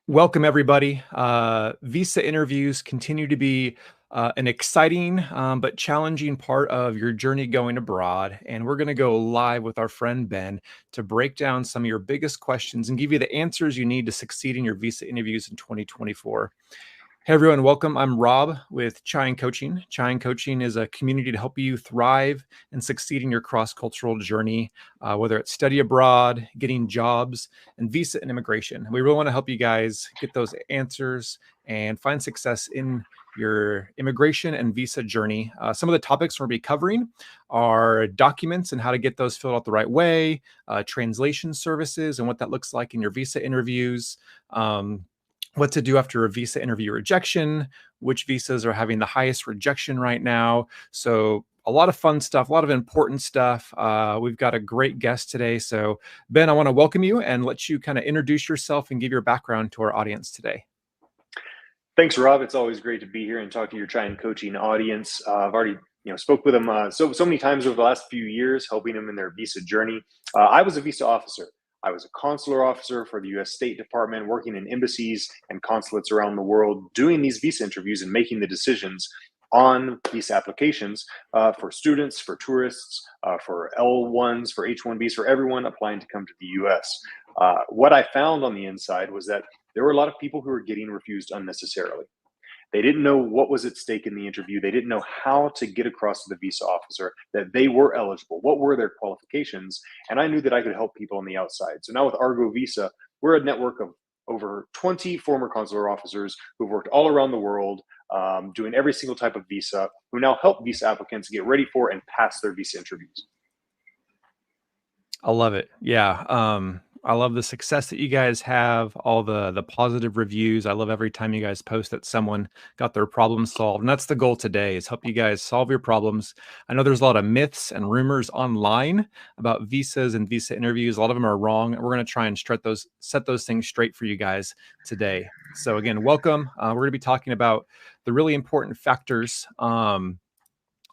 Welcome, everybody. Visa interviews continue to be an exciting but challenging part of your journey going abroad. And we're going to go live with our friend Ben to break down some of your biggest questions and give you the answers you need to succeed in your visa interviews in 2024. Hey everyone, welcome. I'm Rob with Chai Coaching. Chai Coaching is a community to help you thrive and succeed in your cross-cultural journey, whether it's study abroad, getting jobs, and visa and immigration. We really want to help you guys get those answers and find success in your immigration and visa journey. Some of the topics we'll be covering are documents and how to get those filled out the right way, translation services and what that looks like in your visa interviews, what to do after a visa interview rejection, which visas are having the highest rejection right now. So a lot of fun stuff, a lot of important stuff. We've got a great guest today. So Ben, I want to welcome you and let you kind of introduce yourself and give your background to our audience today. Thanks, Rob. It's always great to be here and talk to your Chai Coaching audience. I've already spoke with them so many times over the last few years, helping them in their visa journey. I was a visa officer. I was a consular officer for the U.S. State Department, working in embassies and consulates around the world, doing these visa interviews and making the decisions on visa applications for students, for tourists, for L1s, for H1Bs, for everyone applying to come to the U.S. What I found on the inside was that there were a lot of people who were getting refused unnecessarily. They didn't know what was at stake in the interview. They didn't know how to get across to the visa officer that they were eligible. What were their qualifications? And I knew that I could help people on the outside. So now with Argo Visa, we're a network of over 20 former consular officers who've worked all around the world, doing every single type of visa, who now help visa applicants get ready for and pass their visa interviews. I love it. Yeah. I love the success that you guys have, all the positive reviews. I love every time you guys post that someone got their problem solved. And that's the goal today, is help you guys solve your problems. I know there's a lot of myths and rumors online about visas and visa interviews. A lot of them are wrong. We're going to try and set those things straight for you guys today. So again, welcome. We're going to be talking about the really important factors on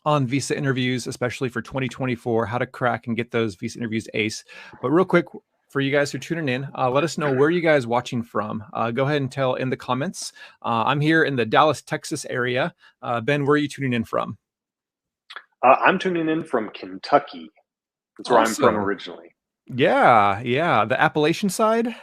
visa interviews, especially for 2024, how to crack and get those visa interviews ace. But real quick, for you guys who are tuning in, let us know where you guys watching from. Go ahead and tell in the comments. I'm here in the Dallas, Texas area. Ben, where are you tuning in from? I'm tuning in from Kentucky. That's where I'm from Awesome. originally. Yeah. The Appalachian side?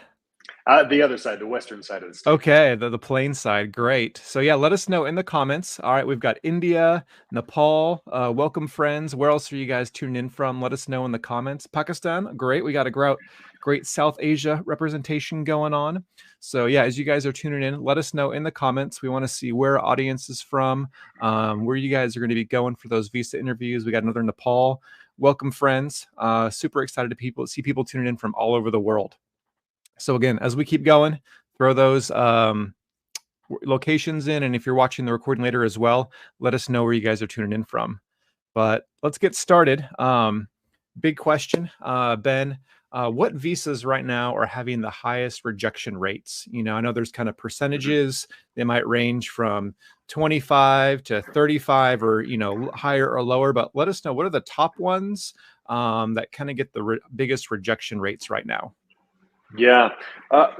The other side, the western side of the state. Okay, the plain side. Great. So yeah, let us know in the comments. All right, we've got India, Nepal. Welcome, friends. Where else are you guys tuning in from? Let us know in the comments. Pakistan, great. We got a great South Asia representation going on. So yeah, as you guys are tuning in, let us know in the comments. We want to see where our audience is from, where you guys are going to be going for those visa interviews. We got another Nepal. Welcome, friends. Super excited to see people tuning in from all over the world. So again, as we keep going, throw those locations in. And if you're watching the recording later as well, let us know where you guys are tuning in from. But let's get started. Big question, Ben. What visas right now are having the highest rejection rates? I know there's kind of percentages. They might range from 25 to 35 or, higher or lower. But let us know, what are the top ones that kind of get the biggest rejection rates right now? Yeah.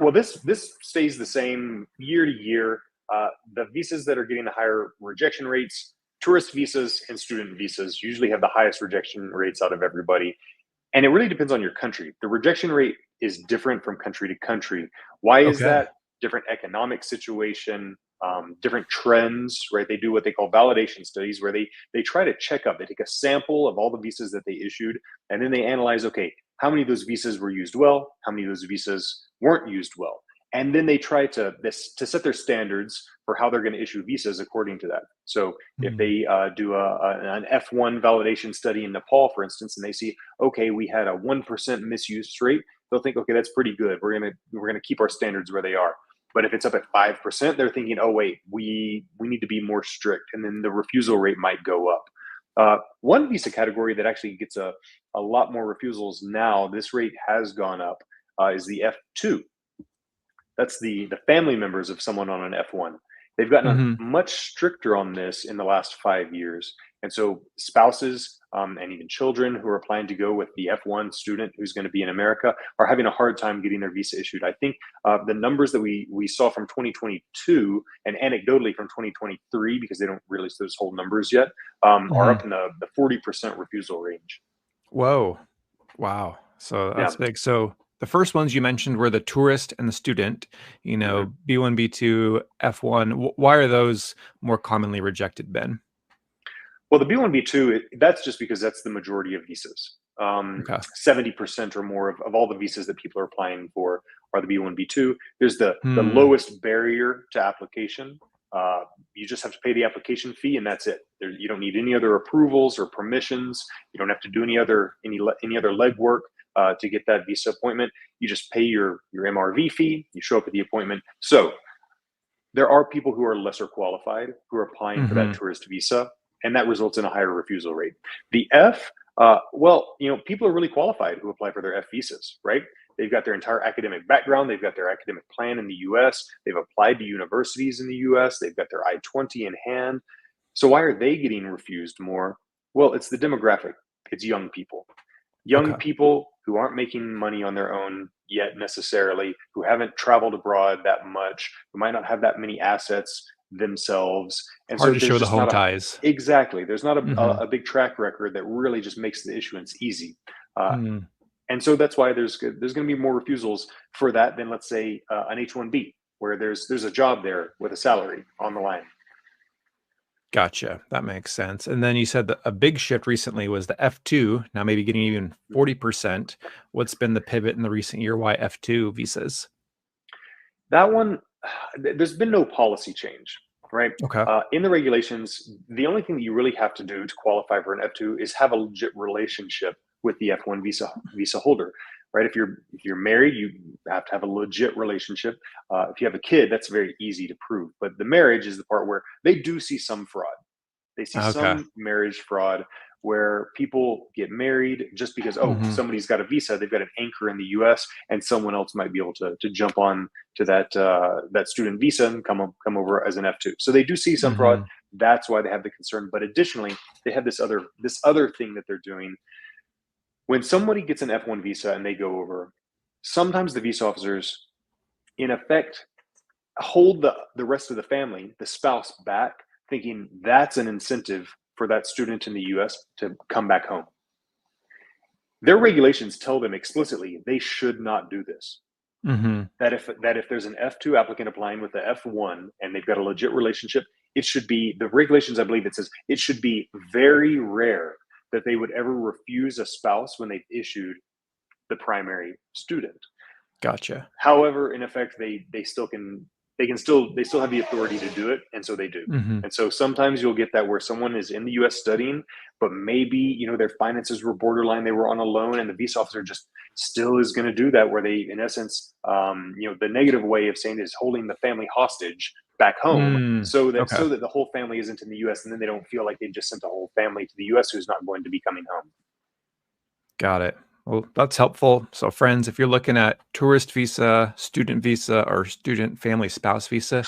Well, this stays the same year to year. The visas that are getting the higher rejection rates, tourist visas and student visas, usually have the highest rejection rates out of everybody. And it really depends on your country. The rejection rate is different from country to country. Why is Okay. that? Different economic situation, different trends, right? They do what they call validation studies, where they try to check up. They take a sample of all the visas that they issued, and then they analyze, okay, how many of those visas were used well? How many of those visas weren't used well? And then they try to set their standards for how they're going to issue visas according to that. So if Hmm. they do an F1 validation study in Nepal, for instance, and they see, okay, we had a 1% misuse rate, they'll think, okay, that's pretty good. We're gonna keep our standards where they are. But if it's up at 5%, they're thinking, oh wait, we need to be more strict, and then the refusal rate might go up. One visa category that actually gets a lot more refusals now, this rate has gone up, is the F2. That's the family members of someone on an F1. They've gotten Hmm. much stricter on this in the last 5 years. And so spouses and even children who are applying to go with the F1 student who's going to be in America are having a hard time getting their visa issued. I think the numbers that we saw from 2022 and anecdotally from 2023, because they don't release those whole numbers yet, are Mhm. up in the 40% refusal range. Whoa. Wow. So Yeah. that's big. So the first ones you mentioned were the tourist and the student, Mhm. B1, B2, F1. Why are those more commonly rejected, Ben? Well, the B1, B2, that's just because that's the majority of visas. Okay. 70% or more of all the visas that people are applying for are the B1, B2. There's the Hmm. lowest barrier to application. You just have to pay the application fee, and that's it. You don't need any other approvals or permissions. You don't have to do any other legwork to get that visa appointment. You just pay your MRV fee. You show up at the appointment. So there are people who are lesser qualified who are applying for that Mhm. tourist visa, and that results in a higher refusal rate. The F, well, people are really qualified who apply for their F visas, right? They've got their entire academic background, they've got their academic plan in the US, they've applied to universities in the US, they've got their I-20 in hand. So why are they getting refused more? Well, it's the demographic, it's young people. Young Okay. people who aren't making money on their own yet necessarily, who haven't traveled abroad that much, who might not have that many assets themselves. And Hard so to there's show the just home not ties. exactly, there's not Mhm. a big track record that really just makes the issuance easy. Uh, Mm. and so that's why there's going to be more refusals for that than, let's say, an H-1B, where there's a job there with a salary on the line. Gotcha. That makes sense. And then you said that a big shift recently was the F2, now maybe getting even 40%. What's been the pivot in the recent year? Why F2 visas? That one, there's been no policy change, right? Okay. In the regulations, the only thing that you really have to do to qualify for an F2 is have a legit relationship with the F1 visa holder, right? If you're married, you have to have a legit relationship. If you have a kid, that's very easy to prove. But the marriage is the part where they do see some fraud. They see Okay. some marriage fraud where people get married just because, oh, Mhm. somebody's got a visa, they've got an anchor in the US, and someone else might be able to jump on to that student visa and come over as an F2. So they do see some fraud. Mhm. That's why they have the concern. But additionally, they have this other thing that they're doing. When somebody gets an F1 visa and they go over, sometimes the visa officers, in effect, hold the rest of the family, the spouse, back, thinking that's an incentive for that student in the US to come back home. Their regulations tell them explicitly they should not do this. Mhm. That if there's an F2 applicant applying with the F1 and they've got a legit relationship, it should be the regulations, I believe it says it should be very rare that they would ever refuse a spouse when they've issued the primary student. Gotcha. However, in effect, they still have the authority to do it, and so they do. Mhm. And so sometimes you'll get that where someone is in the U.S. studying, but maybe their finances were borderline, they were on a loan, and the visa officer just still is going to do that, where they, in essence, the negative way of saying it is holding the family hostage back home, Mm. so that the whole family isn't in the U.S. and then they don't feel like they just sent the whole family to the U.S. who's not going to be coming home. Got it. Well, that's helpful. So, friends, if you're looking at tourist visa, student visa, or student family spouse visa,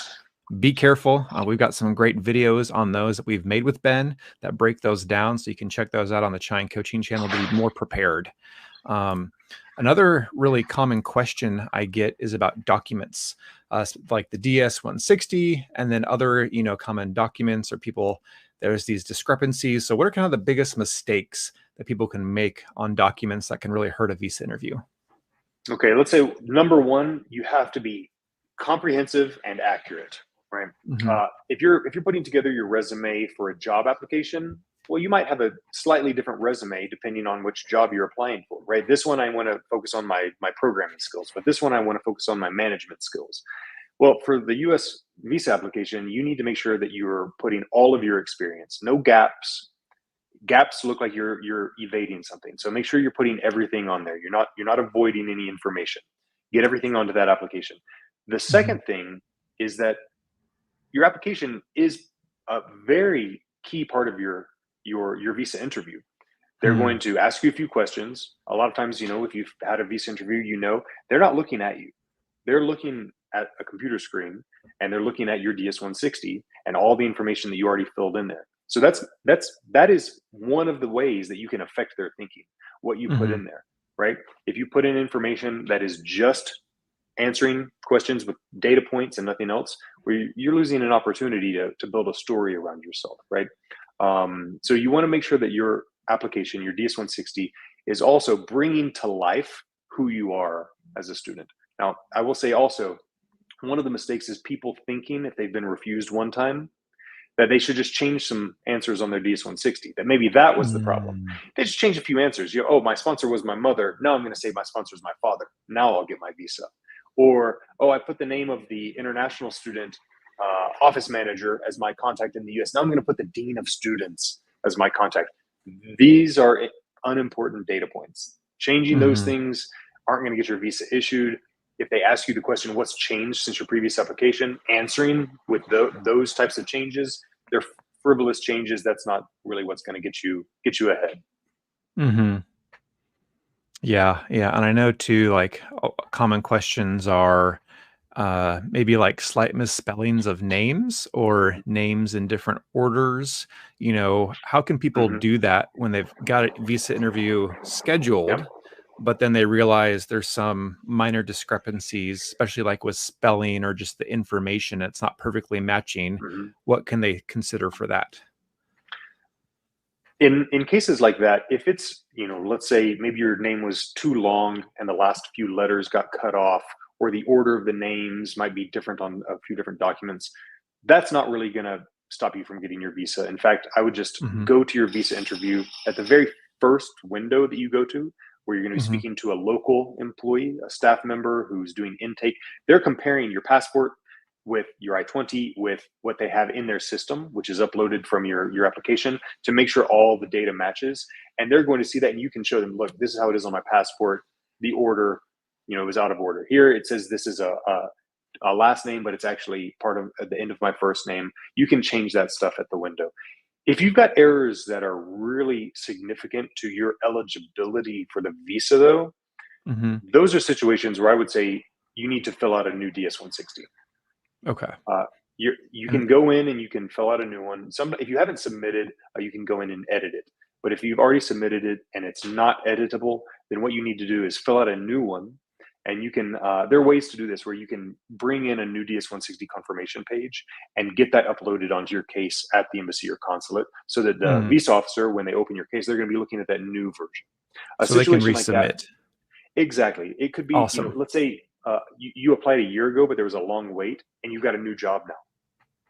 be careful. We've got some great videos on those that we've made with Ben that break those down. So you can check those out on the Chine Coaching channel to be more prepared. Um, Another really common question I get is about documents, like the DS 160, and then other, common documents or people. There's these discrepancies. So, what are kind of the biggest mistakes that people can make on documents that can really hurt a visa interview? Okay, let's say number one, you have to be comprehensive and accurate, right? Hmm. If you're putting together your resume for a job application, well, you might have a slightly different resume depending on which job you're applying for, right? This one I want to focus on my programming skills, but this one I want to focus on my management skills. Well, for the U.S. visa application, you need to make sure that you're putting all of your experience, no gaps look like you're evading something. So make sure you're putting everything on there. You're not avoiding any information. Get everything onto that application. The Hmm. second thing is that your application is a very key part of your visa interview. They're Hmm. going to ask you a few questions. A lot of times, if you've had a visa interview, they're not looking at you. They're looking at a computer screen and they're looking at your DS 160 and all the information that you already filled in there. So that is one of the ways that you can affect their thinking, what you put Hmm. in there, right? If you put in information that is just answering questions with data points and nothing else, where you're losing an opportunity to build a story around yourself, right? So you want to make sure that your application, your DS-160, is also bringing to life who you are as a student. Now, I will say also, one of the mistakes is people thinking if they've been refused one time that they should just change some answers on their DS-160, that maybe that was the problem. Mm. They just change a few answers. Oh, my sponsor was my mother. Now I'm going to say my sponsor is my father. Now I'll get my visa. Or, oh, I put the name of the international student office manager as my contact in the US. Now I'm going to put the dean of students as my contact. These are unimportant data points. Changing those Hmm. things aren't going to get your visa issued. If they ask you the question, what's changed since your previous application, answering with those types of changes, they're frivolous changes. That's not really what's going to get you ahead. Hmm. Yeah, yeah, and I know too, like, common questions are, maybe like slight misspellings of names or names in different orders. How can people Mm-hmm. do that when they've got a visa interview Yep. scheduled, but then they realize there's some minor discrepancies, especially like with spelling or just the information, it's not perfectly matching. Mm-hmm. What can they consider for that? In cases like that, if it's, let's say maybe your name was too long and the last few letters got cut off, or the order of the names might be different on a few different documents, that's not really going to stop you from getting your visa. In fact, I would just Hmm. go to your visa interview at the very first window that you go to, where you're going to be Hmm. speaking to a local employee, a staff member who's doing intake. They're comparing your passport with your I-20 with what they have in their system, which is uploaded from your application, to make sure all the data matches. And they're going to see that, and you can show them, look, this is how it is on my passport. The order, is out of order. Here it says this is a last name, but it's actually part of at the end of my first name. You can change that stuff at the window. If you've got errors that are really significant to your eligibility for the visa, though, Hmm. those are situations where I would say you need to fill out a new DS-160. Okay. You And can go in and you can fill out a new one. If you haven't submitted, you can go in and edit it. But if you've already submitted it and it's not editable, then what you need to do is fill out a new one. And you can, there are ways to do this where you can bring in a new DS-160 confirmation page and get that uploaded onto your case at the embassy or consulate, so that the mm, visa officer, when they open your case, they're going to be looking at that new version. A so they can situation like that, resubmit. exactly. It could be, Awesome. let's say you applied a year ago, but there was a long wait and you got a new job now.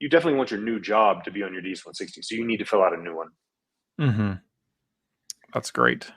You definitely want your new job to be on your DS-160, so you need to fill out a new one. Hmm. That's great.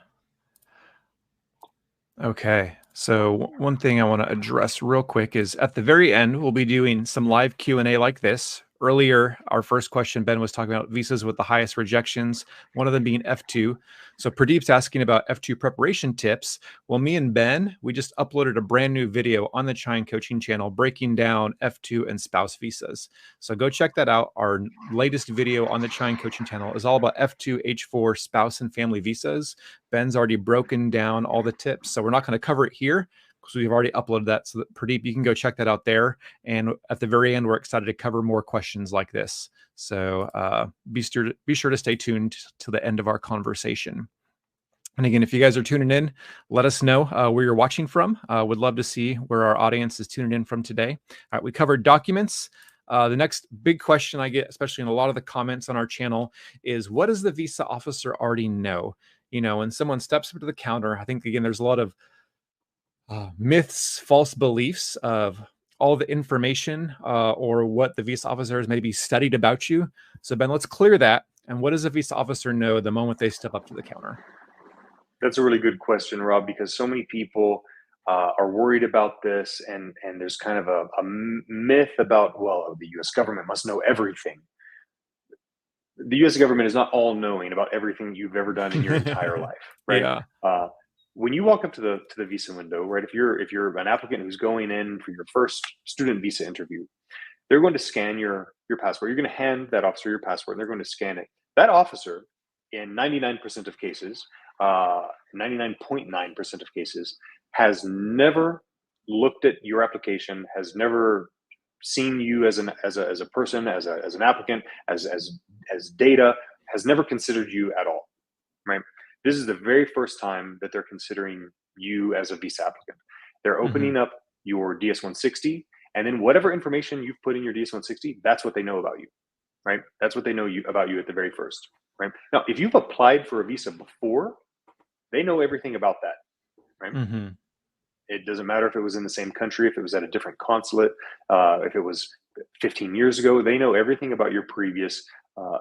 Okay. So one thing I want to address real quick is at the very end, we'll be doing some live Q&A like this. Earlier, our first question, Ben was talking about visas with the highest rejections, one of them being F2. So Pradeep's asking about F2 preparation tips. Well, me and Ben, we just uploaded a brand new video on the Chine Coaching channel breaking down F2 and spouse visas. So go check that out. Our latest video on the Chine Coaching channel is all about F2, H4 spouse and family visas. Ben's already broken down all the tips. So we're not going to cover it here because we've already uploaded that. So that Pradeep, you can go check that out there. And at the very end, we're excited to cover more questions like this. So be sure to stay tuned to the end of our conversation. And again, if you guys are tuning in, let us know where you're watching from. Would love to see where our audience is tuning in from today. All right, we covered documents. The next big question I get, especially in a lot of the comments on our channel, is what does the visa officer already know? When someone steps up to the counter, I think, again, there's a lot of myths, false beliefs of all the information or what the visa officer has maybe studied about you. So, Ben, let's clear that. And what does a visa officer know the moment they step up to the counter? That's a really good question, Rob, because so many people are worried about this, and there's kind of a myth about, well, the U.S. government must know everything. The U.S. government is not all knowing about everything you've ever done in your entire life, right? Yeah. Uh, when you walk up to the visa window, right? If you're an applicant who's going in for your first student visa interview, they're going to scan your passport. You're going to hand that officer your passport, and they're going to scan it. That officer, in 99% of cases, 99.9% of cases, has never looked at your application, has never seen you as a person, as an applicant, as data. has never considered you at all, right? This is the very first time that they're considering you as a visa applicant. They're Hmm. opening up your DS-160, and then whatever information you've put in your DS-160, that's what they know about you, right? That's what they know about you at the very first, right? Now, if you've applied for a visa before, they know everything about that, right? Hmm. It doesn't matter if it was in the same country, if it was at a different consulate, if it was 15 years ago. They know everything about your previous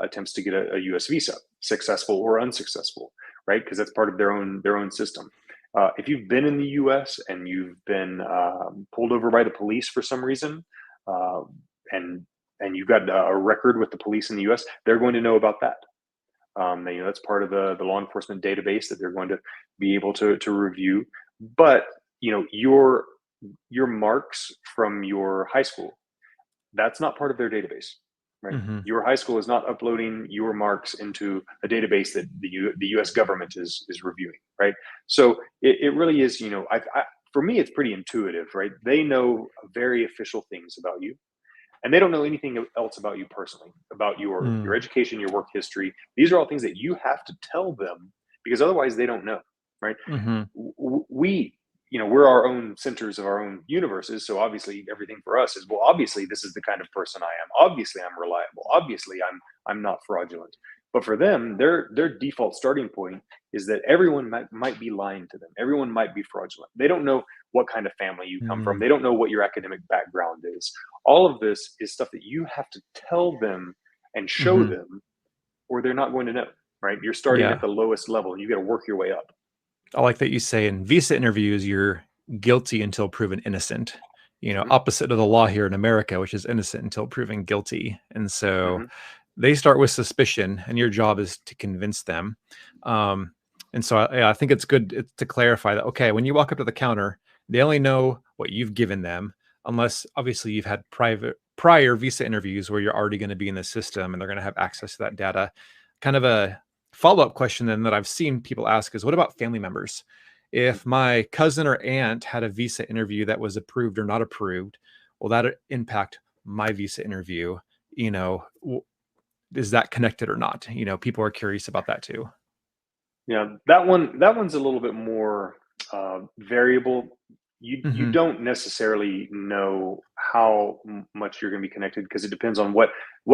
attempts to get a U.S. visa, successful or unsuccessful, right? Because that's part of their own system. If you've been in the U.S. and you've been pulled over by the police for some reason, uh, and you've got a record with the police in the U.S., they're going to know about that. That's part of the law enforcement database that they're going to be able to review. But your marks from your high school, that's not part of their database, right? Hmm. Your high school is not uploading your marks into a database that the U.S. government is reviewing, right? So it really is, for me, it's pretty intuitive, right? They know very official things about you, and they don't know anything else about you personally, about your Mm. education, your work history. These are all things that you have to tell them, because otherwise they don't know, right? Hmm. We, we're our own centers of our own universes, so obviously everything for us is, well, obviously this is the kind of person I am, obviously I'm reliable, obviously I'm not fraudulent. But for them, their default starting point is that everyone might be lying to them, everyone might be fraudulent. They don't know what kind of family you come from, Mm. they don't know what your academic background is. All of this is stuff that you have to tell them and show Hmm. them, or they're not going to know, right? You're starting at Yeah. the lowest level and you got to work your way up. I like that you say in visa interviews, you're guilty until proven innocent. Hmm. Opposite of the law here in America, which is innocent until proven guilty. And so Hmm. they start with suspicion, and your job is to convince them. Um, and so I think it's good to clarify that, okay, when you walk up to the counter, they only know what you've given them, unless obviously you've had prior visa interviews where you're already going to be in the system and they're going to have access to that data. Kind of a follow-up question then that I've seen people ask is, what about family members? If my cousin or aunt had a visa interview that was approved or not approved, will that impact my visa interview? You know, is that connected or not? People are curious about that too. Yeah, that one's a little bit more variable. You Hmm. don't necessarily know how much you're going to be connected, because it depends on what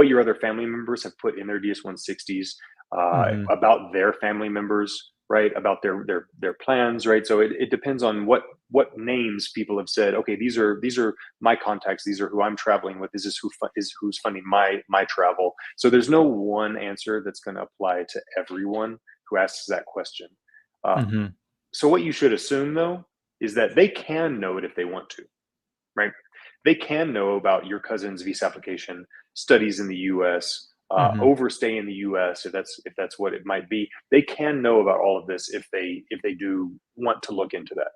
your other family members have put in their DS-160s Hmm. about their family members, right? About their plans, right? So it depends on what names people have said. Okay, these are my contacts. These are who I'm traveling with. This is who's funding my travel. So there's no one answer that's going to apply to everyone who asks that question. Uh, Hmm. so what you should assume, though, is that they can know it if they want to, right? They can know about your cousin's visa application, studies in the U.S., Hmm. overstay in the U.S. If that's what it might be. They can know about all of this if they do want to look into that.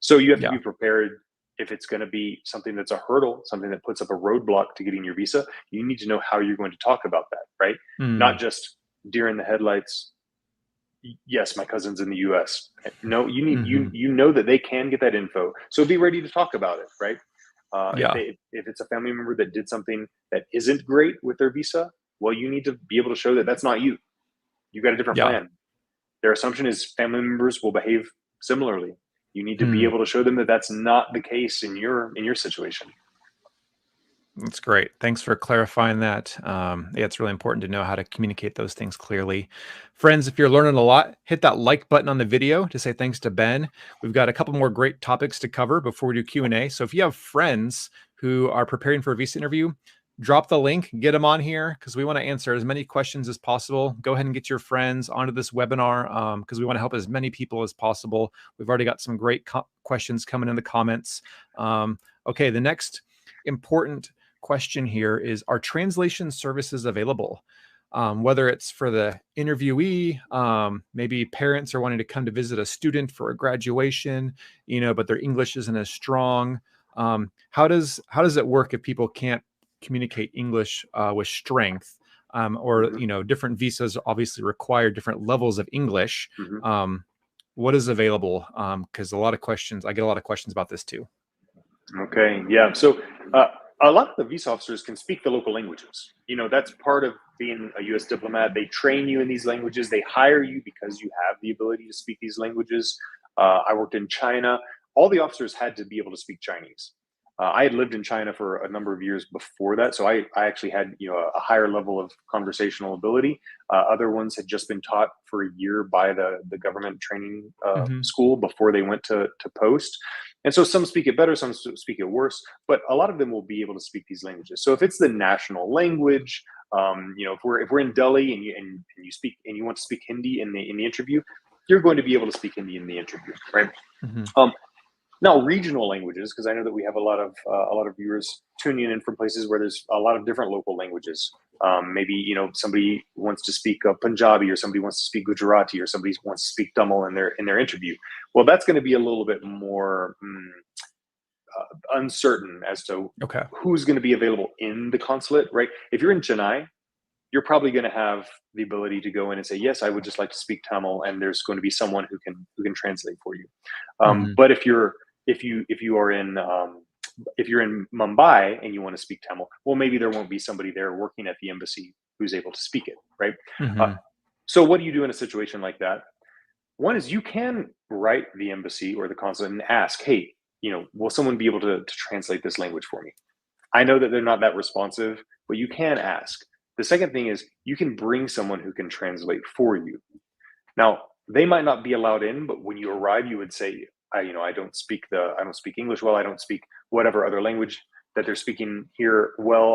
So you have to Yeah. be prepared. If it's going to be something that's a hurdle, something that puts up a roadblock to getting your visa, you need to know how you're going to talk about that, right? Not Mm. just deer in the headlights. Yes, my cousin's in the US. No, you need you Hmm. you know that they can get that info. So be ready to talk about it, right? If Yeah. they if it's a family member that did something that isn't great with their visa, well, you need to be able to show that that's not you. You got a different Yeah. plan. Their assumption is family members will behave similarly. You need to be Hmm. able to show them that that's not the case in your situation. That's great. Thanks for clarifying that. Yeah, it's really important to know how to communicate those things clearly. Friends, if you're learning a lot, hit that like button on the video to say thanks to Ben. We've got a couple more great topics to cover before we do Q&A. So if you have friends who are preparing for a visa interview, drop the link, get them on here because we want to answer as many questions as possible. Go ahead and get your friends onto this webinar because we want to help as many people as possible. We've already got some great questions coming in the comments. Okay, the next important question here is, are translation services available? Whether it's for the interviewee, maybe parents are wanting to come to visit a student for a graduation, but their English isn't as strong. How does it work if people can't communicate English with strength? Or Hmm. different visas obviously require different levels of English. Hmm. Um, what is available? Because I get a lot of questions about this too. Okay, yeah. So a lot of the visa officers can speak the local languages. That's part of being a U.S. diplomat. They train you in these languages. They hire you because you have the ability to speak these languages. I worked in China. All the officers had to be able to speak Chinese. I had lived in China for a number of years before that, so I actually had a higher level of conversational ability. Other ones had just been taught for a year by the government training Hmm. school before they went to post. And so some speak it better, some speak it worse, but a lot of them will be able to speak these languages. So if it's the national language, if we're in Delhi and you speak and you want to speak Hindi in the interview, you're going to be able to speak Hindi in the interview, right? Hmm. Um, Now, regional languages, because I know that we have a lot of viewers tuning in from places where there's a lot of different local languages. Maybe somebody wants to speak Punjabi, or somebody wants to speak Gujarati, or somebody wants to speak Tamil in their interview. Well, that's going to be a little bit more uncertain as to Okay. who's going to be available in the consulate, right? If you're in Chennai, you're probably going to have the ability to go in and say, yes, I would just like to speak Tamil, and there's going to be someone who can translate for you. Hmm. But if you're in Mumbai and you want to speak Tamil, well, maybe there won't be somebody there working at the embassy who's able to speak it, right? Uh, Hmm. so what do you do in a situation like that? One is you can write the embassy or the consulate and ask, hey, will someone be able to translate this language for me? I know that they're not that responsive, but you can ask. The second thing is you can bring someone who can translate for you. Now, they might not be allowed in, but when you arrive, you would say, I don't speak English well. I don't speak whatever other language that they're speaking here well.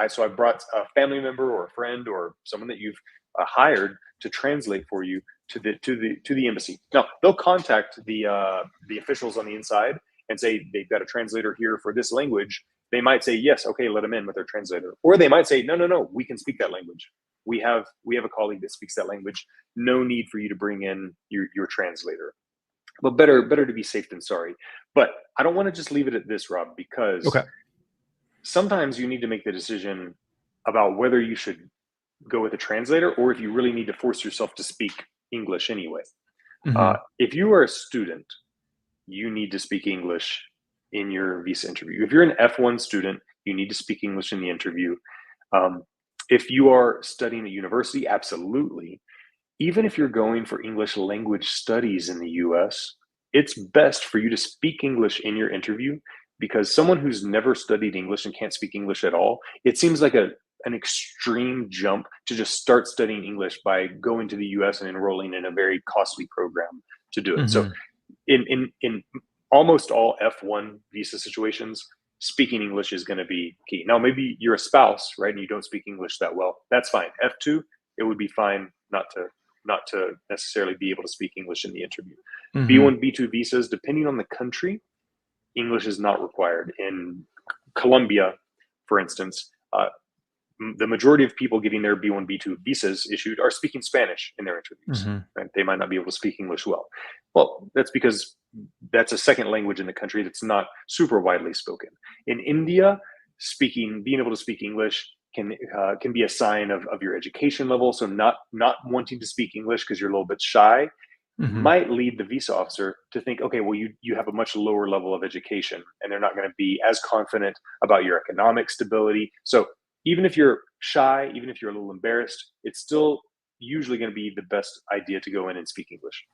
So I brought a family member or a friend or someone that you've hired to translate for you to the embassy. Now, they'll contact the officials on the inside and say they've got a translator here for this language. They might say yes, okay, let them in with their translator, or they might say no, no, no, we can speak that language. We have a colleague that speaks that language. No need for you to bring in your translator. But better to be safe than sorry. But I don't want to just leave it at this, Rob, because Okay. sometimes you need to make the decision about whether you should go with a translator or if you really need to force yourself to speak English anyway. Hmm. If you are a student, you need to speak English in your visa interview. If you're an F1 student, you need to speak English in the interview. Um, if you are studying at university, absolutely. Even if you're going for English language studies in the US, it's best for you to speak English in your interview, because someone who's never studied English and can't speak English at all, it seems like an extreme jump to just start studying English by going to the US and enrolling in a very costly program to do it. So Hmm. in almost all F1 visa situations, speaking English is going to be key. Now, maybe you're a spouse, right, and you don't speak English that well. That's fine. F2, it would be fine not to necessarily be able to speak English in the interview. Hmm. B1, B2 visas, depending on the country, English is not required. In Colombia, for instance, the majority of people getting their B1, B2 visas issued are speaking Spanish in their interviews. Hmm. Right? They might not be able to speak English well. Well, that's because that's a second language in the country that's not super widely spoken. In India, being able to speak English can be a sign of your education level. So not wanting to speak English because you're a little bit shy Hmm. might lead the visa officer to think, okay, well, you have a much lower level of education, and they're not going to be as confident about your economic stability. So even if you're shy, even if you're a little embarrassed, it's still usually going to be the best idea to go in and speak English.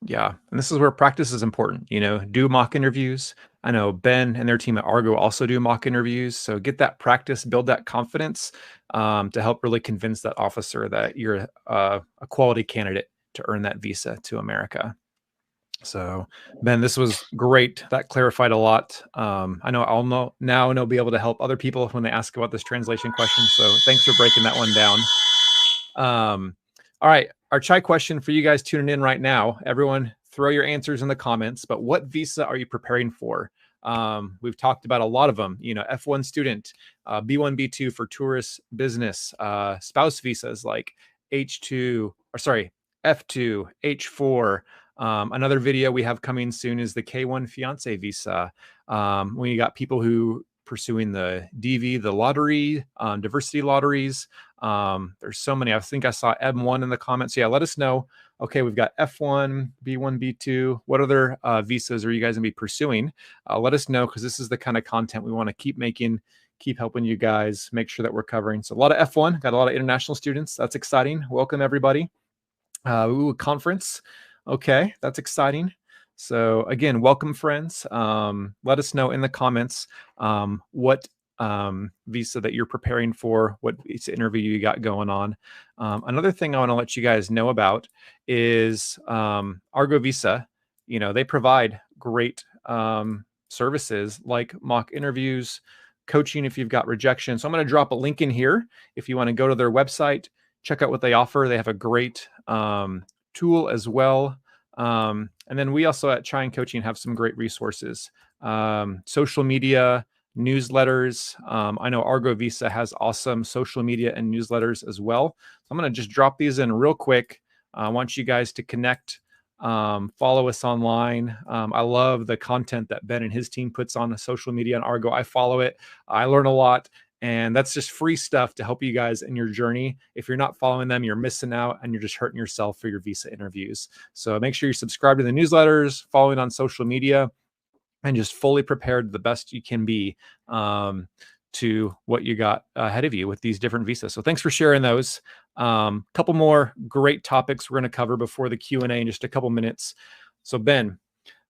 Yeah, and this is where practice is important. Do mock interviews. I know Ben and their team at Argo also do mock interviews. So get that practice, build that confidence to help really convince that officer that you're a quality candidate to earn that visa to America. So, Ben, this was great. That clarified a lot. I know I'll know be able to help other people when they ask about this translation question. So, thanks for breaking that one down. All right, our chai question for you guys tuning in right now. Everyone, throw your answers in the comments. But what visa are you preparing for? We've talked about a lot of them. F1 student, B1, B2 for tourist business, spouse visas like H2, or sorry, F2, H4. Another video we have coming soon is the K1 fiance visa. We got people who pursuing the DV, the lottery, diversity lotteries. There's so many. I think I saw M1 in the comments. Yeah, let us know Okay, we've got F1, B1, B2. What other visas are you guys going to be pursuing? Let us know, because this is the kind of content we want to keep making, keep helping you guys make sure that we're covering. So a lot of F1, got a lot of international students. That's exciting. Welcome, everybody. Conference. Okay, that's exciting. So again, welcome, friends. Let us know in the comments what visa that you're preparing for, what visa interview you got going on. Another thing I want to let you guys know about is Argo Visa. You know, they provide great services like mock interviews, coaching if you've got rejection. So I'm going to drop a link in here if you want to go to their website, check out what they offer. They have a great tool as well. And then we also at Try and Coaching have some great resources, social media, newsletters. I know Argo Visa has awesome social media and newsletters as well. So I'm going to just drop these in real quick. I want you guys to connect, follow us online. I love the content that Ben and his team puts on the social media on Argo. I follow it. I learn a lot. And that's just free stuff to help you guys in your journey. If you're not following them, you're missing out and you're just hurting yourself for your visa interviews. So make sure you subscribe to the newsletters, following on social media, and just fully prepared the best you can be to what you got ahead of you with these different visas. So thanks for sharing those. Couple more great topics we're going to cover before the Q&A in just a couple minutes. So Ben,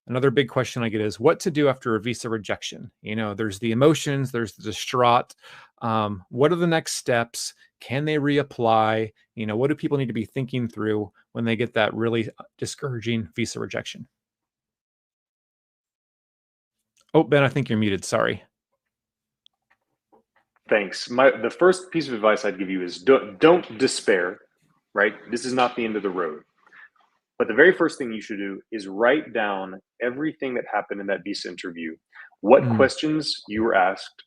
another big question I get is what to do after a visa rejection. You know, there's the emotions, there's the distraught. What are the next steps? Can they reapply? You know, what do people need to be thinking through when they get that really discouraging visa rejection? Oh, Ben, I think you're muted. Sorry. Thanks. The first piece of advice I'd give you is don't despair, right? This is not the end of the road. But the very first thing you should do is write down everything that happened in that visa interview, what questions you were asked,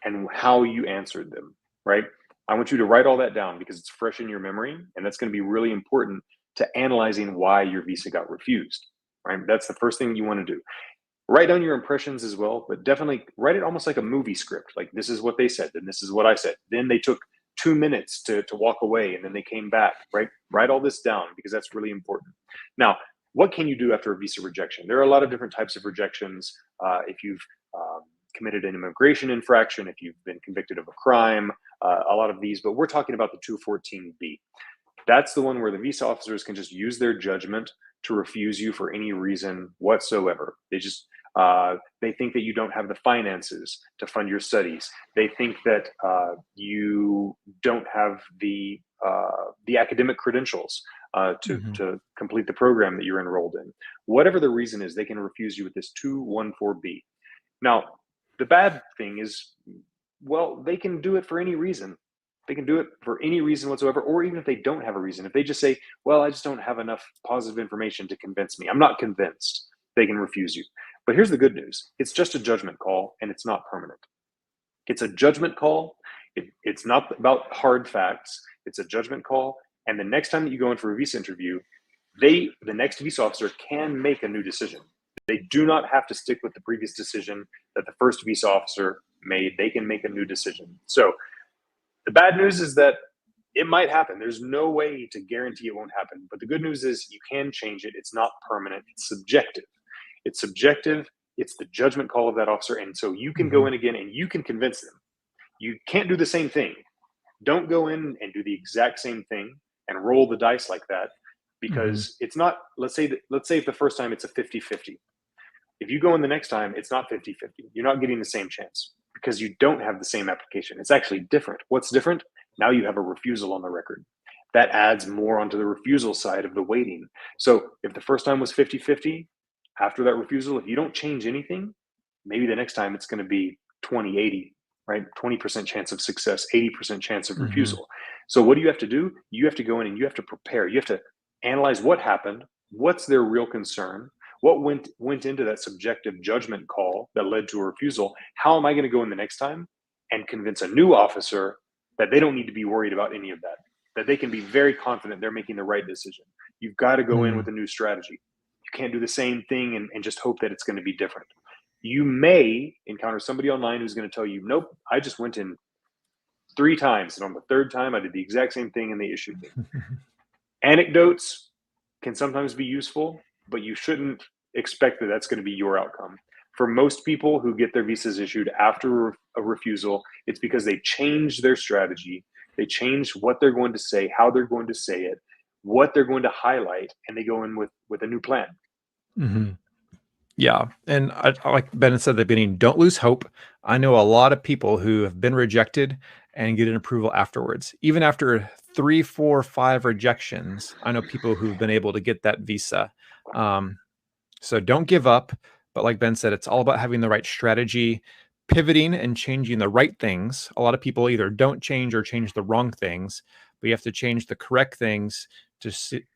and how you answered them, right? I want you to write all that down because it's fresh in your memory, and that's going to be really important to analyzing why your visa got refused, right? That's the first thing you want to do. Write down your impressions as well, but definitely write it almost like a movie script. Like, this is what they said, then this is what I said. Then they took 2 minutes to walk away, and then they came back, right? Write all this down because that's really important. Now, what can you do after a visa rejection? There are a lot of different types of rejections. If you've committed an immigration infraction, if you've been convicted of a crime, a lot of these, but we're talking about the 214B. That's the one where the visa officers can just use their judgment to refuse you for any reason whatsoever. They think that you don't have the finances to fund your studies. They think that you don't have the academic credentials to complete the program that you're enrolled in. Whatever the reason is, they can refuse you with this 214B. Now, the bad thing is, well, they can do it for any reason. They can do it for any reason whatsoever, or even if they don't have a reason. If they just say, well, I just don't have enough positive information to convince me, I'm not convinced, they can refuse you. But here's the good news. It's just a judgment call, and it's not permanent. It's a judgment call. It's not about hard facts. It's a judgment call. And the next time that you go in for a visa interview, the next visa officer can make a new decision. They do not have to stick with the previous decision that the first visa officer made. They can make a new decision. So the bad news is that it might happen. There's no way to guarantee it won't happen. But the good news is you can change it. It's not permanent. It's subjective. It's subjective. It's the judgment call of that officer. And so you can go in again and you can convince them. You can't do the same thing. Don't go in and do the exact same thing and roll the dice like that, because it's not, let's say if the first time it's a 50-50. If you go in the next time, it's not 50-50. You're not getting the same chance because you don't have the same application. It's actually different. What's different? Now you have a refusal on the record. That adds more onto the refusal side of the weighting. So if the first time was 50-50, after that refusal, if you don't change anything, maybe the next time it's going to be 20-80, right? 20% chance of success, 80% chance of refusal. So what do you have to do? You have to go in and you have to prepare. You have to analyze what happened. What's their real concern? What went into that subjective judgment call that led to a refusal? How am I going to go in the next time and convince a new officer that they don't need to be worried about any of that, that they can be very confident they're making the right decision? You've got to go in with a new strategy. You can't do the same thing and just hope that it's going to be different. You may encounter somebody online who's going to tell you, nope, I just went in 3 times, and on the 3rd time I did the exact same thing and they issued me. Anecdotes, can sometimes be useful, but you shouldn't expect that that's going to be your outcome. For most people who get their visas issued after a refusal, it's because they change their strategy. They change what they're going to say, how they're going to say it, what they're going to highlight, and they go in with a new plan. Mhm. Yeah, and like Ben said at the beginning, don't lose hope. I know a lot of people who have been rejected and get an approval afterwards. Even after 3, 4, 5 rejections, I know people who've been able to get that visa. Um, so don't give up. But like Ben said, it's all about having the right strategy, pivoting and changing the right things. A lot of people either don't change or change the wrong things, but you have to change the correct things to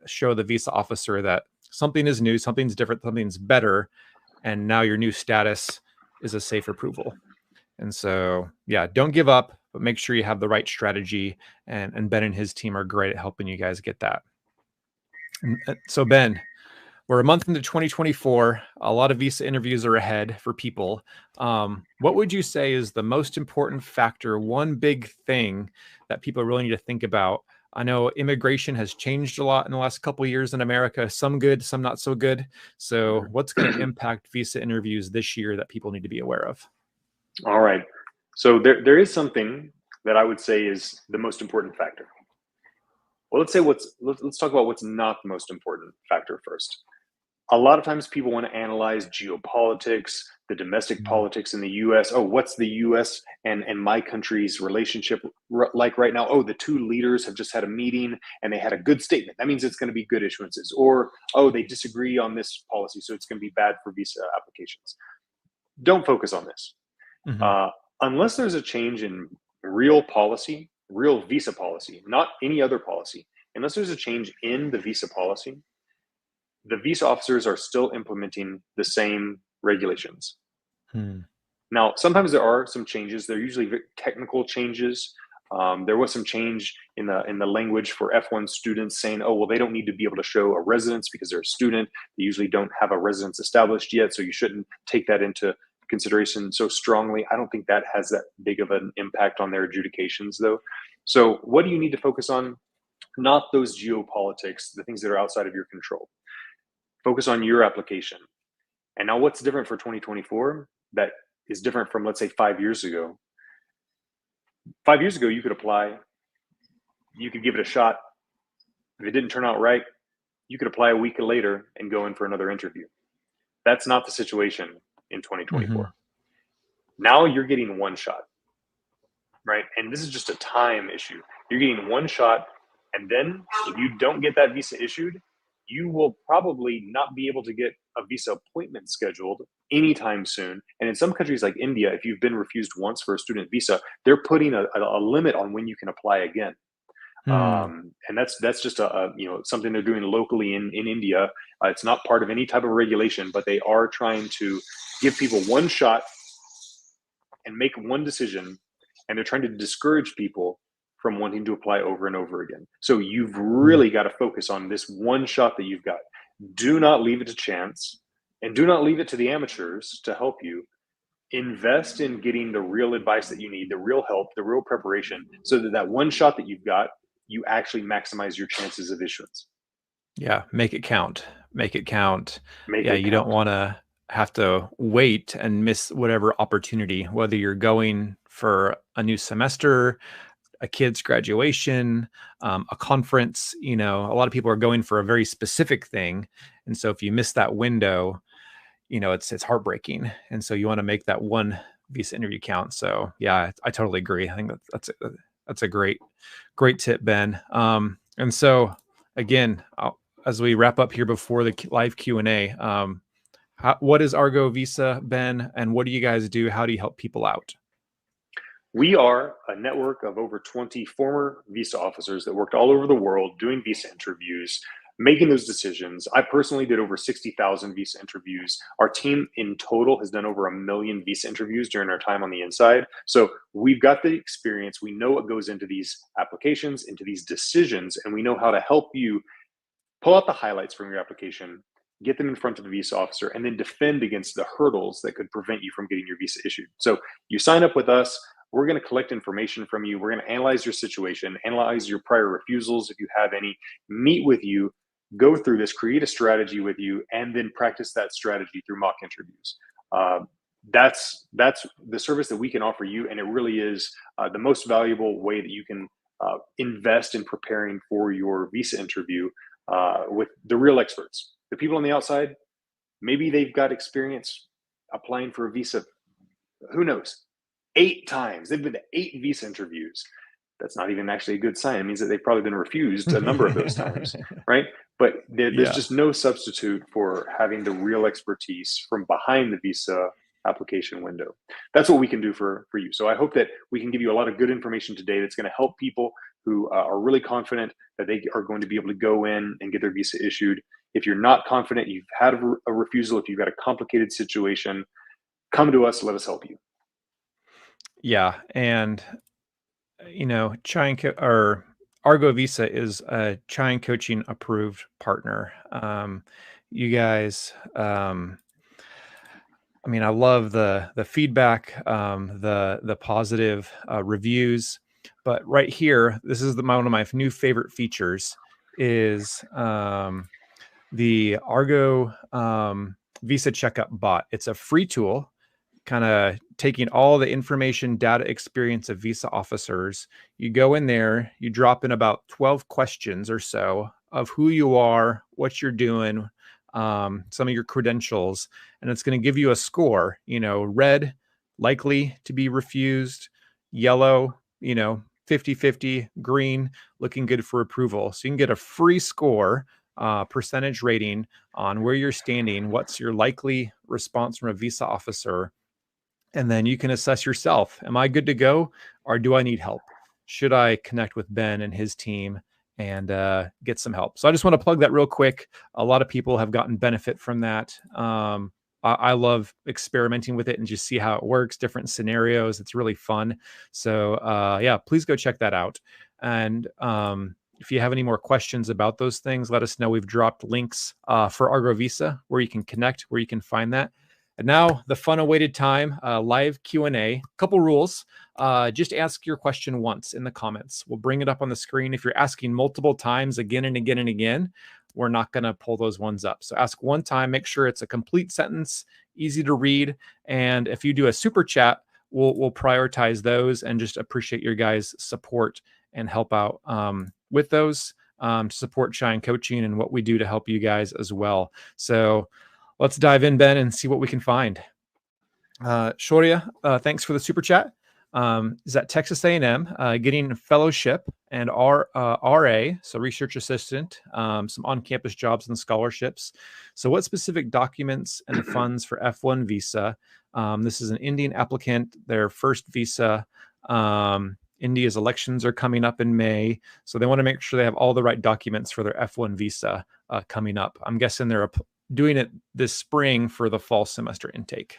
show the visa officer that something is new, something's different, something's better, and now your new status is a safe approval. And so, yeah, don't give up, but make sure you have the right strategy. And Ben and his team are great at helping you guys get that. And so, Ben, we're a month into 2024. A lot of visa interviews are ahead for people. What would you say is the most important factor, one big thing that people really need to think about? I know immigration has changed a lot in the last couple of years in America, some good, some not so good. So, what's going to impact visa interviews this year that people need to be aware of? All right. So there is something that I would say is the most important factor. Well, let's talk about what's not the most important factor first. A lot of times people want to analyze geopolitics, the domestic Mm, politics in the US. Oh, what's the US and my country's relationship like right now? Oh, the two leaders have just had a meeting and they had a good statement. That means it's going to be good issuances. Or, oh, they disagree on this policy, so it's going to be bad for visa applications. Don't focus on this. mhm, Uh, unless there's a change in real policy, real visa policy, not any other policy, unless there's a change in the visa policy, the visa officers are still implementing the same regulations. mm, Now, sometimes there are some changes. They're usually technical changes. There was some change in the language for F1 students saying, "Oh, well, they don't need to be able to show a residence because they're a student. They usually don't have a residence established yet, so you shouldn't take that into consideration so strongly." I don't think that has that big of an impact on their adjudications, though. So, what do you need to focus on? Not those geopolitics, the things that are outside of your control. Focus on your application. And now what's different for 2024 that is different from, let's say, 5 years ago? 5 years ago, you could apply, you could give it a shot. If it didn't turn out right, you could apply a week later and go in for another interview. That's not the situation in mhm, 2024. Now you're getting one shot, right? And this is just a time issue. You're getting one shot, and then if you don't get that visa issued, you will probably not be able to get a visa appointment scheduled anytime soon. And in some countries like India, if you've been refused once for a student visa, they're putting a limit on when you can apply again. mm, And that's just something they're doing locally in India. It's not part of any type of regulation, but they are trying to give people one shot and make one decision, and they're trying to discourage people from wanting to apply over and over again. So you've mm. really got to focus on this one shot that you've got. Do not leave it to chance, and do not leave it to the amateurs to help you. Invest in getting the real advice that you need, the real help, the real preparation, so that that one shot that you've got, you actually maximize your chances of issuance. Yeah, make it count. Make it count. Make Yeah, it you don't count. wanna have to wait and miss whatever opportunity, whether you're going for a new semester, a kid's graduation, a conference. A lot of people are going for a very specific thing, and so if you miss that window, it's heartbreaking, and so you wanna make that one visa interview count. So, yeah, I totally agree. I think that's a great tip, Ben. And so again, as we wrap up here before the live Q&A, what is Argo Visa, Ben, and what do you guys do? How do you help people out? We are a network of over 20 former visa officers that worked all over the world doing visa interviews, making those decisions. I personally did over 60,000 visa interviews. Our team in total has done over 1 million visa interviews during our time on the inside. So we've got the experience. We know what goes into these applications, into these decisions, and we know how to help you pull out the highlights from your application, get them in front of the visa officer, and then defend against the hurdles that could prevent you from getting your visa issued. So you sign up with us. We're going to collect information from you. We're going to analyze your situation, analyze your prior refusals if you have any, meet with you, go through this, create a strategy with you, and then practice that strategy through mock interviews. That's the service that we can offer you, and it really is the most valuable way that you can invest in preparing for your visa interview with the real experts. The people on the outside, maybe they've got experience applying for a visa, who knows, 8 times. They've been to 8 visa interviews. That's not even actually a good sign. It means that they've probably been refused a number of those times, right? But there's Yeah. just no substitute for having the real expertise from behind the visa application window. That's what we can do for you. So I hope that we can give you a lot of good information today that's going to help people who are really confident that they are going to be able to go in and get their visa issued. If you're not confident, you've had a refusal, if you've got a complicated situation, come to us, let us help you. Yeah, and or Argo Visa is a Chine Coaching approved partner. You guys, I mean, I love the feedback, the positive reviews, but right here, this is one of my new favorite features is the Argo Visa Checkup Bot. It's a free tool, kind of taking all the information, data, experience of visa officers. You go in there, you drop in about 12 questions or so of who you are, what you're doing, some of your credentials, and it's going to give you a score. Red, likely to be refused; yellow, 50-50; green, looking good for approval. So you can get a free score, percentage rating on where you're standing, what's your likely response from a visa officer, and then you can assess yourself. Am I good to go, or do I need help? Should I connect with Ben and his team and get some help? So I just want to plug that real quick. A lot of people have gotten benefit from that. I love experimenting with it and just see how it works, different scenarios. It's really fun. So yeah, please go check that out. And if you have any more questions about those things, let us know. We've dropped links for Argo Visa where you can connect, where you can find that. And now the fun awaited time, live Q&A. Couple rules. Just ask your question once in the comments. We'll bring it up on the screen. If you're asking multiple times again and again and again, we're not going to pull those ones up. So ask one time, make sure it's a complete sentence, easy to read. And if you do a super chat, we'll prioritize those and just appreciate your guys' support and help out with those to support Chine Coaching and what we do to help you guys as well. So let's dive in, Ben, and see what we can find. Shoria, thanks for the super chat. Is at Texas A&M, getting fellowship and RA, so research assistant, some on-campus jobs and scholarships. So what specific documents and the funds for F1 visa? This is an Indian applicant, their first visa. India's elections are coming up in May, so they want to make sure they have all the right documents for their F1 visa coming up. I'm guessing they're doing it this spring for the fall semester intake.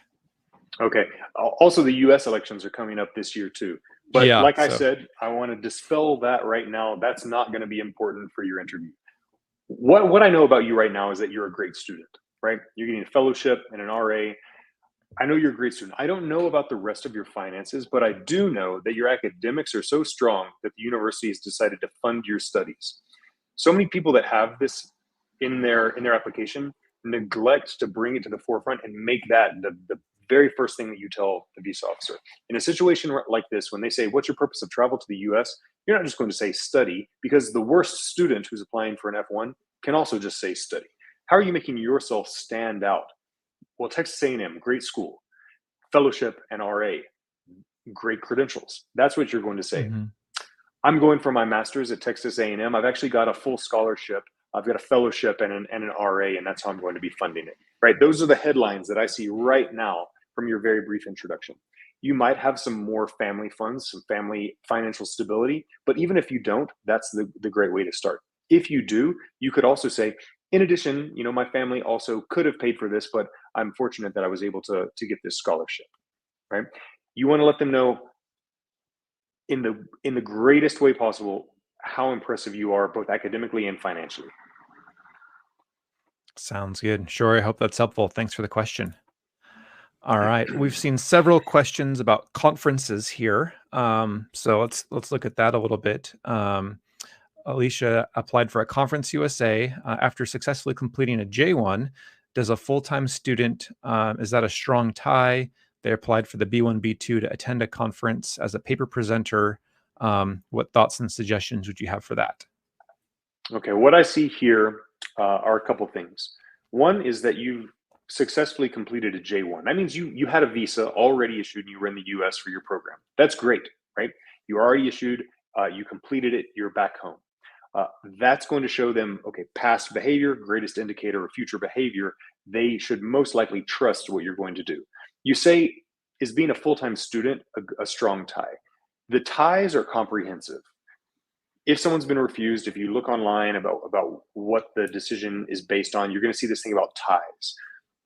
Okay. Also, the U.S. elections are coming up this year too. But yeah, like I said, I want to dispel that right now. That's not going to be important for your interview. What I know about you right now is that you're a great student, right? You're getting a fellowship and an RA. I know you're a great student. I don't know about the rest of your finances, but I do know that your academics are so strong that the university has decided to fund your studies. So many people that have this in their application neglect to bring it to the forefront and make that the very first thing that you tell the visa officer. In a situation like this, when they say, what's your purpose of travel to the US? You're not just going to say study, because the worst student who's applying for an F1 can also just say study. How are you making yourself stand out? Well, Texas A&M, great school, fellowship and RA, great credentials. That's what you're going to say. Mm-hmm. I'm going for my master's at Texas A&M. I've actually got a full scholarship. I've got a fellowship and an RA, and that's how I'm going to be funding it, right? Those are the headlines that I see right now from your very brief introduction. You might have some more family funds, some family financial stability, but even if you don't, that's the great way to start. If you do, you could also say, in addition, my family also could have paid for this, but I'm fortunate that I was able to get this scholarship, right? You want to let them know in the greatest way possible how impressive you are, both academically and financially. Sounds good. Sure. I hope that's helpful. Thanks for the question. All right. We've seen several questions about conferences here. So let's look at that a little bit. Alicia applied for a Conference USA after successfully completing a J1. Does a full-time student, is that a strong tie? They applied for the B1, B2 to attend a conference as a paper presenter. What thoughts and suggestions would you have for that? Okay, what I see here are a couple things. One is that you've successfully completed a J1. That means you had a visa already issued and you were in the US for your program. That's great, right? You already issued, you completed it, you're back home. That's going to show them, okay, past behavior, greatest indicator of future behavior. They should most likely trust what you're going to do. You say, is being a full-time student a strong tie? The ties are comprehensive. If someone's been refused, if you look online about what the decision is based on, you're going to see this thing about ties.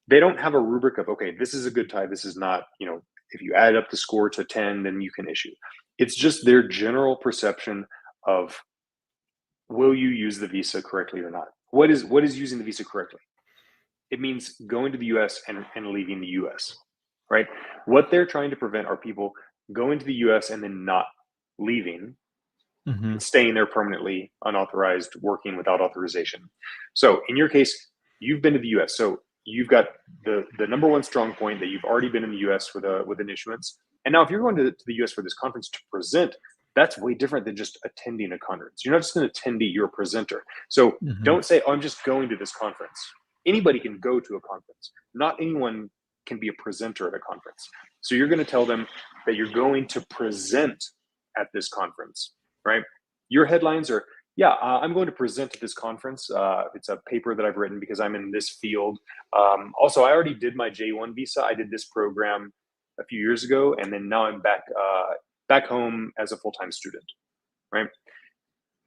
They don't have a rubric of, okay, this is a good tie, this is not, if you add up the score to 10, then you can issue. It's just their general perception of, will you use the visa correctly or not? What is using the visa correctly? It means going to the US and leaving the US, right? What they're trying to prevent are people going to the US and then not leaving Mm-hmm. and staying there permanently, unauthorized, working without authorization. So in your case, you've been to the US. So you've got the number one strong point that you've already been in the US with an issuance. And now if you're going to the US for this conference to present, that's way different than just attending a conference. You're not just an attendee, you're a presenter. So Mm-hmm. don't say, oh, I'm just going to this conference. Anybody can go to a conference. Not anyone can be a presenter at a conference. So you're going to tell them that you're going to present at this conference, right? Your headlines are, yeah, I'm going to present at this conference. It's a paper that I've written because I'm in this field. Also, I already did my J1 visa. I did this program a few years ago, and then now I'm back home as a full-time student, right?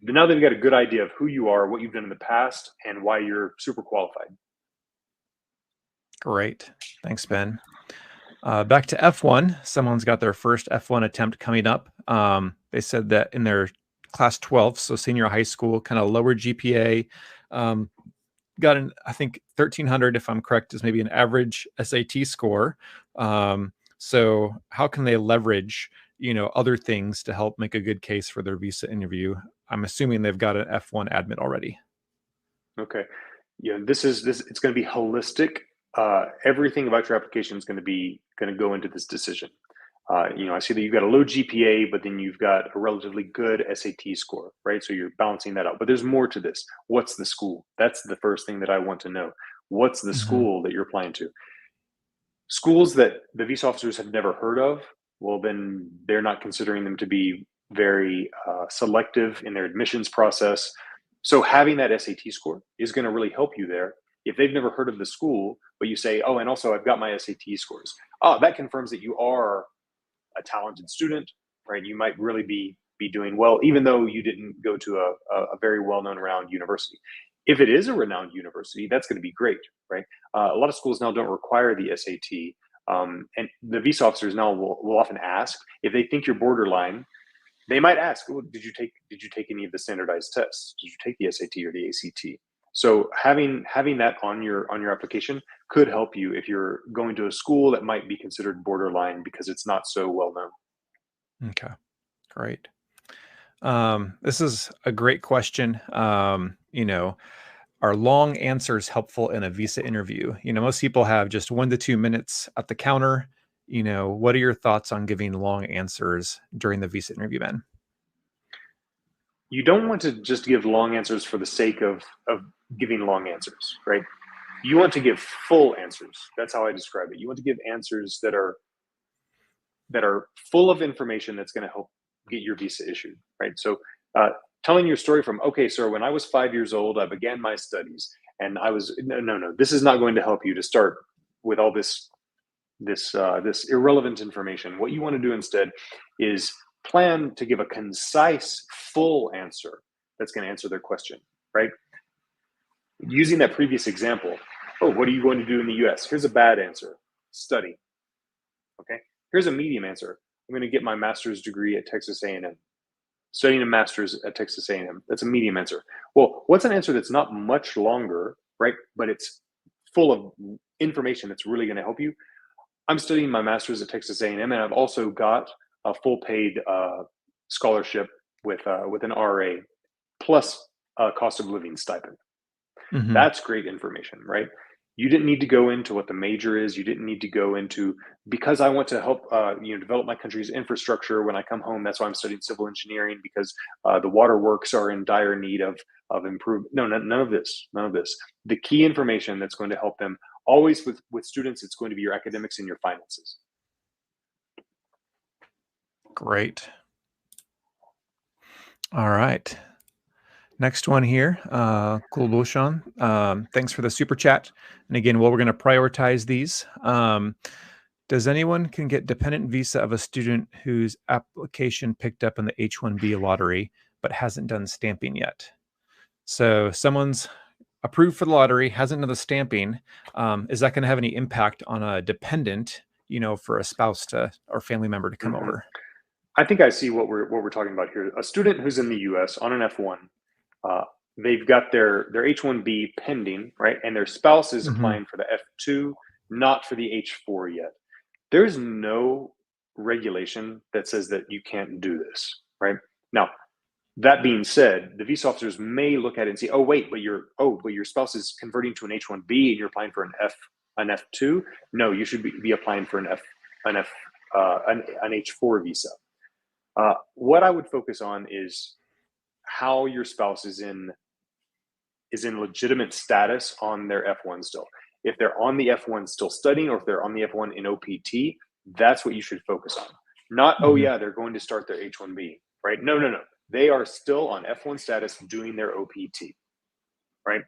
But now they've got a good idea of who you are, what you've done in the past, and why you're super qualified. Great. Thanks, Ben. Back to F1. Someone's got their first F1 attempt coming up. They said that in their class 12, so senior high school, kind of lower GPA, got I think 1300, if I'm correct, is maybe an average SAT score. So how can they leverage, other things to help make a good case for their visa interview? I'm assuming they've got an F1 admit already. Okay. Yeah, this it's going to be holistic. Everything about your application is going to go into this decision. I see that you've got a low GPA, but then you've got a relatively good SAT score, right? So you're balancing that out. But there's more to this. What's the school? That's the first thing that I want to know. What's the Mm-hmm. school that you're applying to? Schools that the visa officers have never heard of, well, then they're not considering them to be very selective in their admissions process. So having that SAT score is going to really help you there. If they've never heard of the school, but you say, oh, and also I've got my SAT scores. Oh, that confirms that you are a talented student, right? You might really be doing well, even though you didn't go to a very well-known renowned university. If it is a renowned university, that's going to be great, right? A lot of schools now don't require the SAT, and the visa officers now will often ask if they think you're borderline. They might ask, oh, did you take any of the standardized tests? Did you take the SAT or the ACT? So having that on your application could help you if you're going to a school that might be considered borderline because it's not so well known. Okay, great. This is a great question. Are long answers helpful in a visa interview? Most people have just 1 to 2 minutes at the counter. What are your thoughts on giving long answers during the visa interview, Ben? You don't want to just give long answers for the sake of giving long answers, right? You want to give full answers. That's how I describe it. You want to give answers that are full of information that's going to help get your visa issued, right? So telling your story from, okay, sir, when I was 5 years old, I began my studies, and I was no. This is not going to help you to start with all this irrelevant information. What you want to do instead is plan to give a concise, full answer that's going to answer their question, right? Using that previous example, oh, what are you going to do in the US? Here's a bad answer: study. Okay. Here's a medium answer: I'm going to get my master's degree at Texas A&M. Studying a master's at Texas A&M. That's a medium answer. Well, what's an answer that's not much longer, right? But it's full of information that's really going to help you. I'm studying my master's at Texas A&M, and I've also got a full paid scholarship with an RA. plus a cost of living stipend. Hmm. That's great information, right? You didn't need to go into what the major is. You didn't need to go into, because I want to help develop my country's infrastructure when I come home. That's why I'm studying civil engineering, because the waterworks are in dire need of improvement. No, none of this. None of this. The key information that's going to help them always with students, it's going to be your academics and your finances. Great. All right. Next one here, Kulbushan. Thanks for the super chat. And again, we're going to prioritize these. Does anyone can get dependent visa of a student whose application picked up in the H-1B lottery but hasn't done stamping yet? So someone's approved for the lottery, hasn't done the stamping. Is that going to have any impact on a dependent, for a spouse to or family member to come Mhm. over? I think I see what we're talking about here. A student who's in the U.S. on an F1, uh, they've got their H-1B pending, right? And their spouse is Hmm. applying for the F2, not for the H-4 yet. There's no regulation that says that you can't do this, right? Now, that being said, the visa officers may look at it and say, "Oh, wait, but your spouse is converting to an H-1B and you're applying for an F2. No, you should be applying for an F an H-4 visa." What I would focus on is how your spouse is in legitimate status on their F1 still. If they're on the F1 still studying, or if they're on the F1 in OPT, that's what you should focus on. Not, oh Hmm. yeah, they're going to start their H1B, right? No, no, no. They are still on F1 status doing their OPT, right?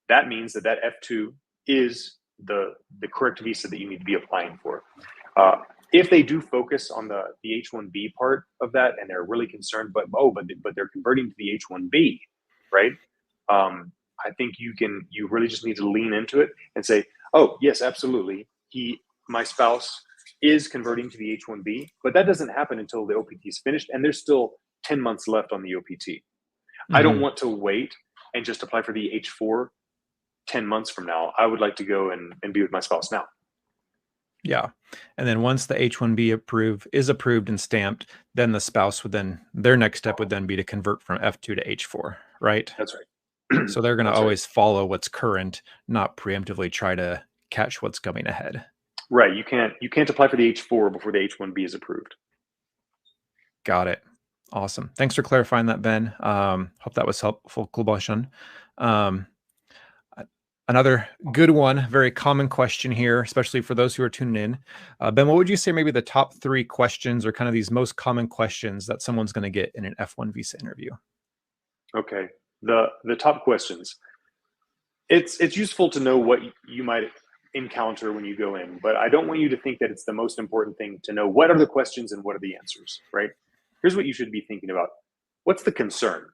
That means that F2 is the correct visa that you need to be applying for. If they do focus on the H1B part of that, and they're really concerned, but they're converting to the H1B, right? I think you really just need to lean into it and say, oh yes, absolutely, my spouse is converting to the H1B, but that doesn't happen until the OPT is finished, and there's still 10 months left on the OPT. I don't Hmm. want to wait and just apply for the H4 10 months from now. I would like to go and be with my spouse now. Yeah. And then once the H-1B is approved and stamped, then the spouse their next step would then be to convert from F2 to H4, right? That's right. So they're going to That's right. always follow what's current, not preemptively try to catch what's coming ahead. Right. You can't apply for the H4 before the H1B is approved. Got it. Awesome. Thanks for clarifying that, Ben. Hope that was helpful, Kulbashan. Um, Another good one, very common question here, especially for those who are tuning in. Ben, what would you say maybe the top 3 questions or kind of these most common questions that someone's going to get in an F1 visa interview? Okay. The top questions. It's useful to know what you might encounter when you go in, but I don't want you to think that it's the most important thing to know what are the questions and what are the answers, right? Here's what you should be thinking about. What's the concern?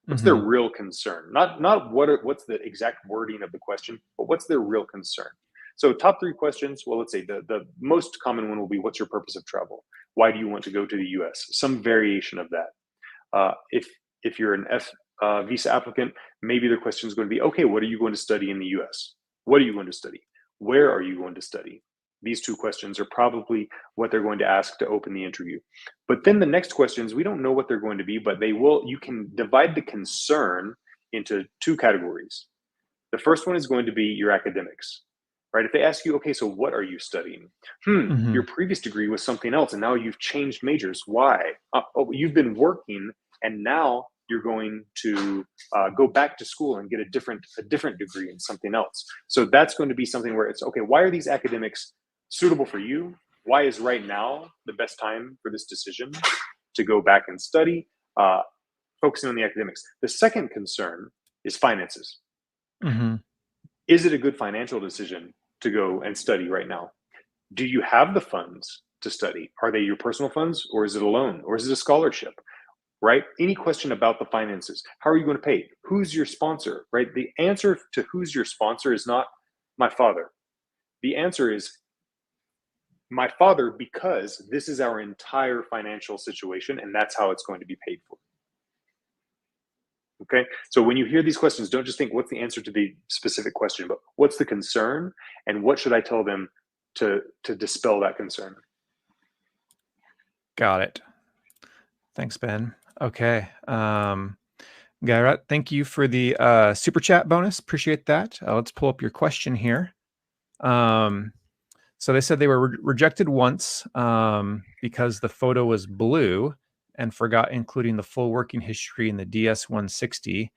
What's their Hmm. real concern? Not what's the exact wording of the question, but what's their real concern? So top 3 questions. Well, let's say the most common one will be, what's your purpose of travel? Why do you want to go to the U.S.? Some variation of that. If you're an F visa applicant, maybe the question is going to be, okay, what are you going to study in the U.S.? What are you going to study? Where are you going to study? These 2 questions are probably what they're going to ask to open the interview. But then the next questions, we don't know what they're going to be, but they will. You can divide the concern into 2 categories. The first one is going to be your academics, right? If they ask you, okay, so what are you studying? Hmm. Your previous degree was something else, and now you've changed majors. Why? You've been working, and now you're going to go back to school and get a different degree in something else. So that's going to be something where it's, okay, why are these academics suitable for you? Why is right now the best time for this decision to go back and study? Focusing on the academics. The second concern is finances. Hmm. Is it a good financial decision to go and study right now? Do you have the funds to study? Are they your personal funds, or is it a loan, or is it a scholarship? Right? Any question about the finances. How are you going to pay? Who's your sponsor? Right? The answer to who's your sponsor is not my father. The answer is my father, because this is our entire financial situation, and that's how it's going to be paid for. Okay. So when you hear these questions, don't just think, what's the answer to the specific question, but what's the concern, and what should I tell them to dispel that concern? Got it. Thanks, Ben. Okay. Garrett, thank you for the super chat bonus. Appreciate that. Let's pull up your question here. Um, so they said they were rejected once because the photo was blue and forgot including the full working history in the DS-160,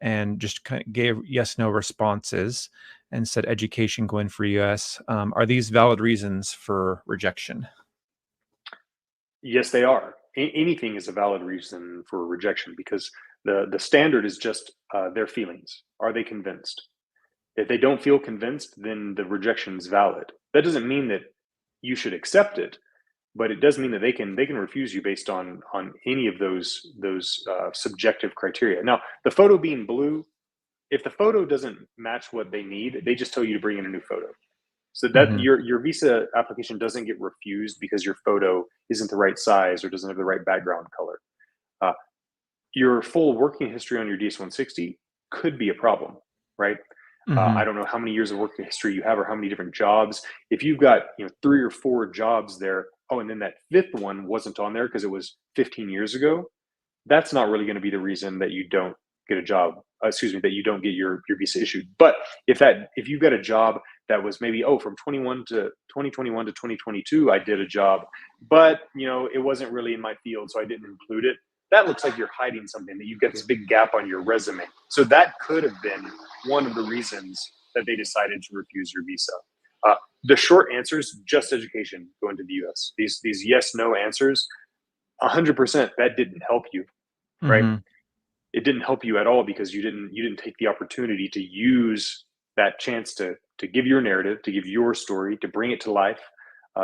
and just kind of gave yes/no responses and said education going for US. Are these valid reasons for rejection? Yes, they are. Anything is a valid reason for rejection because the standard is just their feelings. Are they convinced? If they don't feel convinced, then the rejection is valid. That doesn't mean that you should accept it, but it does mean that they can refuse you based on any of those subjective criteria. Now, the photo being blue, if the photo doesn't match what they need, they just tell you to bring in a new photo. So that Mm-hmm. your visa application doesn't get refused because your photo isn't the right size or doesn't have the right background color. Uh, your full working history on your DS-160 could be a problem, right? I Mm-hmm. don't know how many years of working history you have or how many different jobs. If you've got 3 or 4 jobs there, oh, and then that fifth one wasn't on there because it was 15 years ago, that's not really going to be the reason that you don't get a job. Excuse me, that you don't get your visa issued. But if you've got a job that was maybe from 2021 to 2022, I did a job, but it wasn't really in my field, so I didn't include it. That looks like you're hiding something. That you've got this big gap on your resume. So that could have been one of the reasons that they decided to refuse your visa. The short answer is just education going to the U.S. These yes no answers, 100% that didn't help you, right? Mm-hmm. It didn't help you at all because you didn't take the opportunity to use that chance to give your narrative, to give your story, to bring it to life.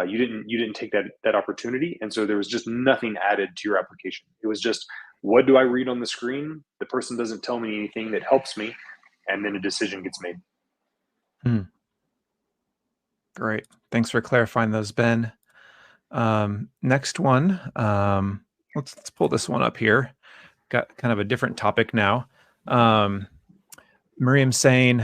You didn't take that opportunity, and so there was just nothing added to your application. It was just, what do I read on the screen? The person doesn't tell me anything that helps me, and then a decision gets made. Mm. Great. Thanks for clarifying those, Ben. Next one. Let's pull this one up here. Got kind of a different topic now. Miriam's saying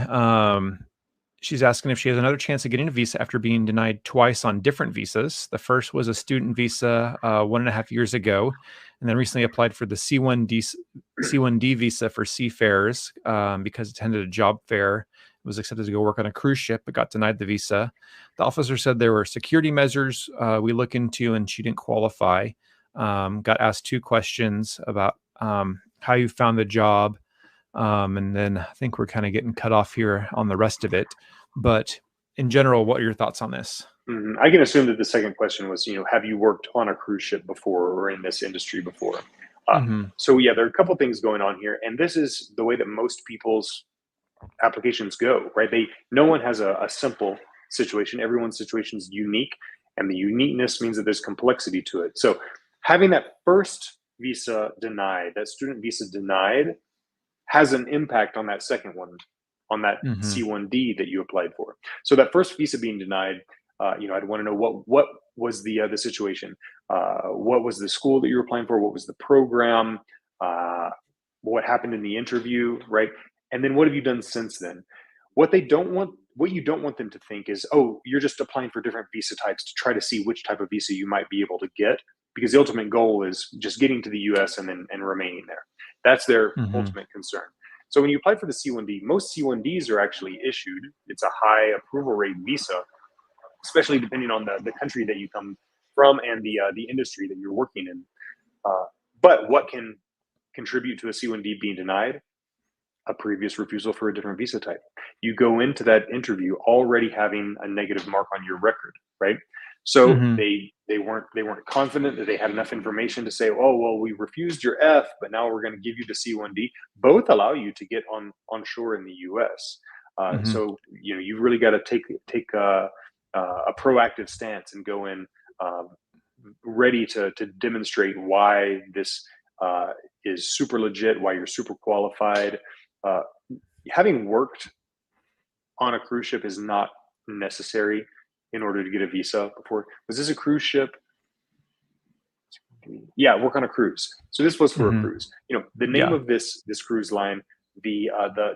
she's asking if she has another chance of getting a visa after being denied twice on different visas. The first was a student visa 1.5 years ago, and then recently applied for the C1D visa for seafarers because attended a job fair. Was accepted to go work on a cruise ship, but got denied the visa. The officer said there were security measures we look into, and she didn't qualify. Got asked 2 questions about how you found the job, and then I think we're kind of getting cut off here on the rest of it. But in general, what are your thoughts on this? I can assume that the second question was, have you worked on a cruise ship before or in this industry before? Uh, Mm-hmm. so yeah, there are a couple things going on here, and this is the way that most people's applications go, right? No one has a simple situation. Everyone's situation is unique, and the uniqueness means that there's complexity to it. So having that first visa denied, that student visa denied, has an impact on that second one, on that Mm-hmm. C1D that you applied for. So that first visa being denied, I'd want to know what was the situation, what was the school that you were applying for, what was the program, what happened in the interview, right? And then what have you done since then? What you don't want them to think is, oh, you're just applying for different visa types to try to see which type of visa you might be able to get, because the ultimate goal is just getting to the U.S. and remaining there. That's their Mm-hmm. ultimate concern. So when you apply for the C1D, most C1Ds are actually issued. It's a high approval rate visa, especially depending on the country that you come from and the industry that you're working in. But what can contribute to a C1D being denied? A previous refusal for a different visa type. You go into that interview already having a negative mark on your record, right? So Mm-hmm. they weren't confident that they had enough information to say, oh well, we refused your F, but now we're going to give you the C1D. Both allow you to get on shore in the U.S. Mm-hmm. So you've really got to take a proactive stance and go in ready to demonstrate why this is super legit, why you're super qualified. Uh, Having worked on a cruise ship is not necessary in order to get a visa before. Was this a cruise ship? Yeah, work on a cruise. So this was for a Mm-hmm. cruise. The name Yeah. of this cruise line, the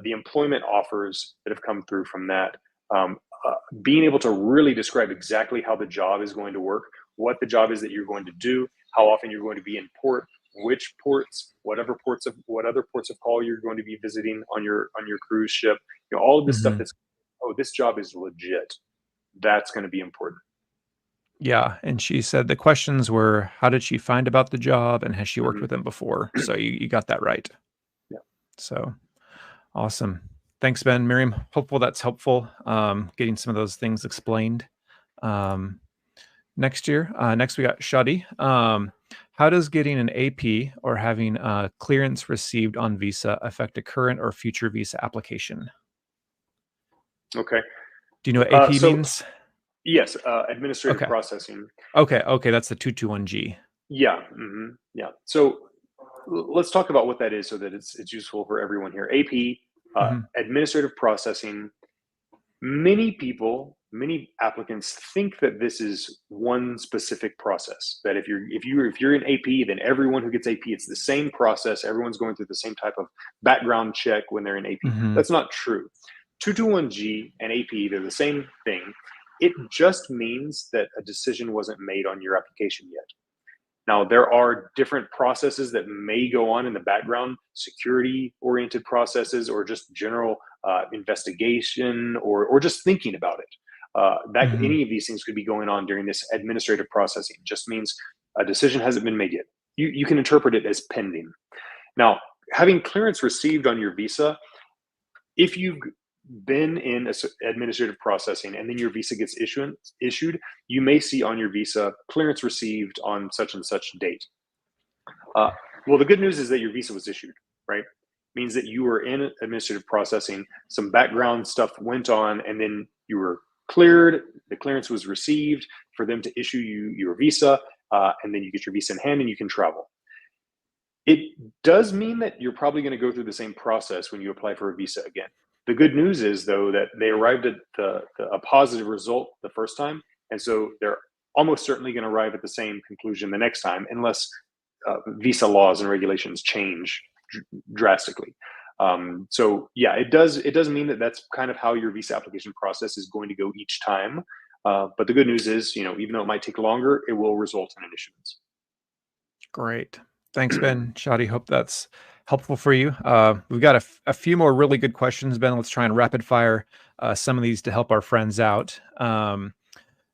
employment offers that have come through from that, um, being able to really describe exactly how the job is going to work, what the job is that you're going to do, how often you're going to be in port, which ports, what other ports of call you're going to be visiting on your cruise ship. All of this stuff Hmm. that's, oh, this job is legit. That's going to be important. Yeah, and she said the questions were, how did she find about the job, and has she worked with Hmm. them before? So you got that right. Yeah. So awesome. Thanks, Ben. Miriam, hopeful that's helpful, getting some of those things explained. Um, next we got Shadi. How does getting an AP or having clearance received on visa affect a current or future visa application? Okay. Do you know what AP So means? yes, administrative Okay. processing. Okay. That's the 221G. Yeah. Yeah. So let's talk about what that is so that it's useful for everyone here. AP, Hmm. administrative processing. Many people, many applicants think that this is one specific process. That if you're in AP, then everyone who gets AP, it's the same process. Everyone's going through the same type of background check when they're in AP. Hmm. That's not true. 221G and AP, they're the same thing. It just means that a decision wasn't made on your application yet. Now, there are different processes that may go on in the background, security oriented processes, or just general investigation, or just thinking about it. That Hmm. any of these things could be going on during this administrative processing. It just means a decision hasn't been made yet. You can interpret it as pending. Now, having clearance received on your visa, if you've been in administrative processing and then your visa gets issued, you may see on your visa clearance received on such and such date. Uh, well, the good news is that your visa was issued, right? Means that you were in administrative processing, some background stuff went on, and then you were cleared. The clearance was received for them to issue you your visa, and then you get your visa in hand and you can travel. It does mean that you're probably going to go through the same process when you apply for a visa again. The good news is, though, that they arrived at a positive result the first time, and so they're almost certainly going to arrive at the same conclusion the next time, unless visa laws and regulations change drastically. So yeah, it does mean that that's kind of how your visa application process is going to go each time. But the good news is, even though it might take longer, it will result in an issuance. Great. Thanks, Ben. Shadi, hope that's helpful for you. We've got a few more really good questions, Ben. Let's try and rapid fire some of these to help our friends out.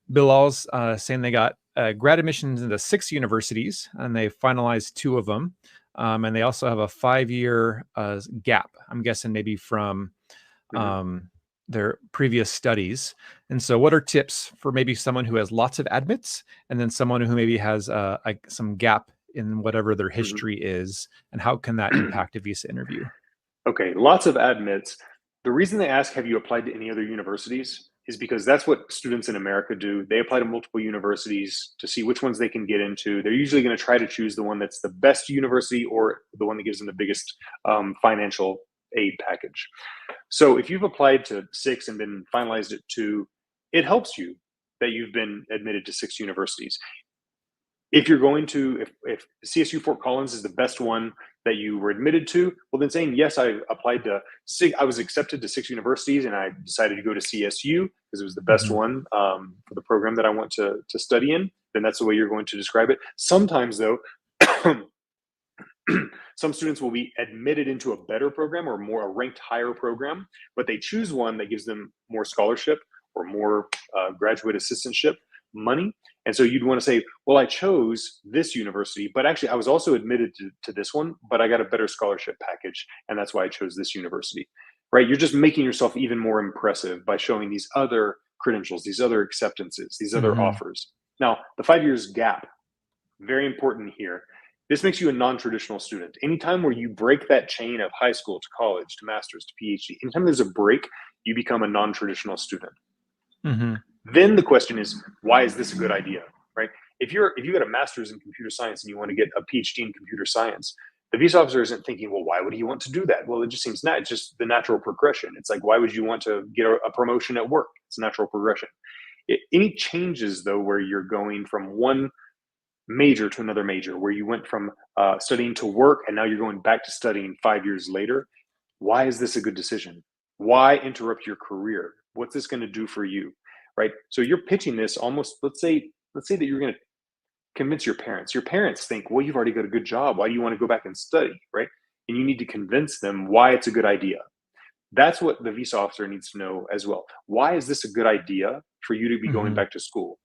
Bilal's saying they got grad admissions into 6 universities and they finalized 2 of them. And they also have a 5-year gap, I'm guessing maybe from Mhm. their previous studies. And so, what are tips for maybe someone who has lots of admits and then someone who maybe has some gap in whatever their Mhm. history is? And how can that impact a visa interview? Okay, lots of admits. The reason they ask, have you applied to any other universities? Is because that's what students in America do. They apply to multiple universities to see which ones they can get into. They're usually going to try to choose the one that's the best university or the one that gives them the biggest financial aid package. So if you've applied to 6 and been finalized at 2, it helps you that you've been admitted to 6 universities. If you're going to, if CSU Fort Collins is the best one that you were admitted to, well, then saying, yes, I applied to 6, I was accepted to 6 universities and I decided to go to CSU because it was the best Hmm. one for the program that I want to study in, then that's the way you're going to describe it. Sometimes, though, some students will be admitted into a better program or more a ranked higher program, but they choose one that gives them more scholarship or more graduate assistantship money. And so you'd want to say, well, I chose this university, but actually I was also admitted to this one, but I got a better scholarship package. And that's why I chose this university, right? You're just making yourself even more impressive by showing these other credentials, these other acceptances, these other Hmm. offers. Now, the 5 years gap, very important here. This makes you a non-traditional student. Anytime where you break that chain of high school to college to master's to PhD, anytime there's a break, you become a non-traditional student. Hmm. Then the question is, why is this a good idea, right? If you got a master's in computer science and you want to get a PhD in computer science, the visa officer isn't thinking, well, why would he want to do that? Well, it just seems not. It's just the natural progression. It's like, why would you want to get a promotion at work? It's natural progression. Any changes though, where you're going from one major to another major, where you went from studying to work and now you're going back to studying 5 years later, why is this a good decision? Why interrupt your career? What's this going to do for you? Right? So you're pitching this almost, let's say that you're going to convince your parents. Your parents think, well, you've already got a good job. Why do you want to go back and study, right? And you need to convince them why it's a good idea. That's what the visa officer needs to know as well. Why is this a good idea for you to be going Hmm. back to school?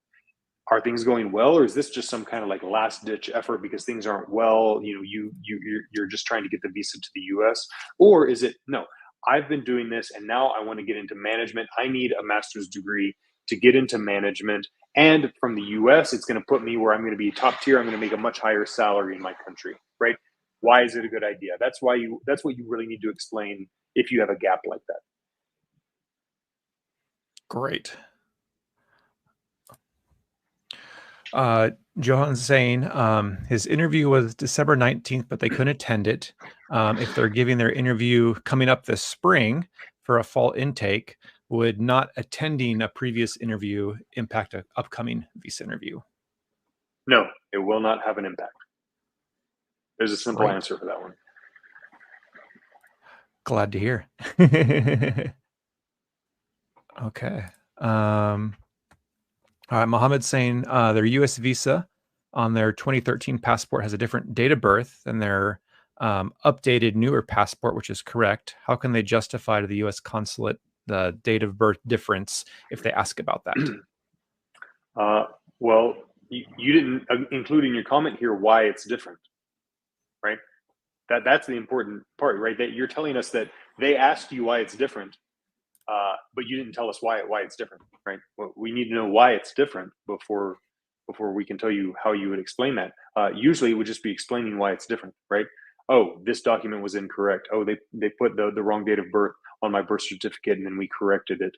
Are things going well, or is this just some kind of like last ditch effort because things aren't well? You're just trying to get the visa to the U.S. Or is it no? I've been doing this, and now I want to get into management. I need a master's degree to get into management, and from the U.S., it's going to put me where I'm going to be top tier. I'm going to make a much higher salary in my country, right? Why is it a good idea? That's why you. That's what you really need to explain if you have a gap like that. Great. Uh, Johan's saying his interview was December 19th, but they couldn't attend it. If they're giving their interview coming up this spring for a fall intake, would not attending a previous interview impact an upcoming visa interview? No, it will not have an impact. There's a simple Great. answer for that one. Glad to hear. Okay. All right, Mohammed's saying their U.S. visa on their 2013 passport has a different date of birth than their updated, newer passport, which is correct. How can they justify to the U.S. consulate the date of birth difference if they ask about that? Well, you didn't include in your comment here why it's different, right? That's the important part, right? That you're telling us that they asked you why it's different, but you didn't tell us why it's different, right? Well, we need to know why it's different before we can tell you how you would explain that. Usually, it would just be explaining why it's different, right? Oh, this document was incorrect. Oh, they put the wrong date of birth on my birth certificate, and then we corrected it.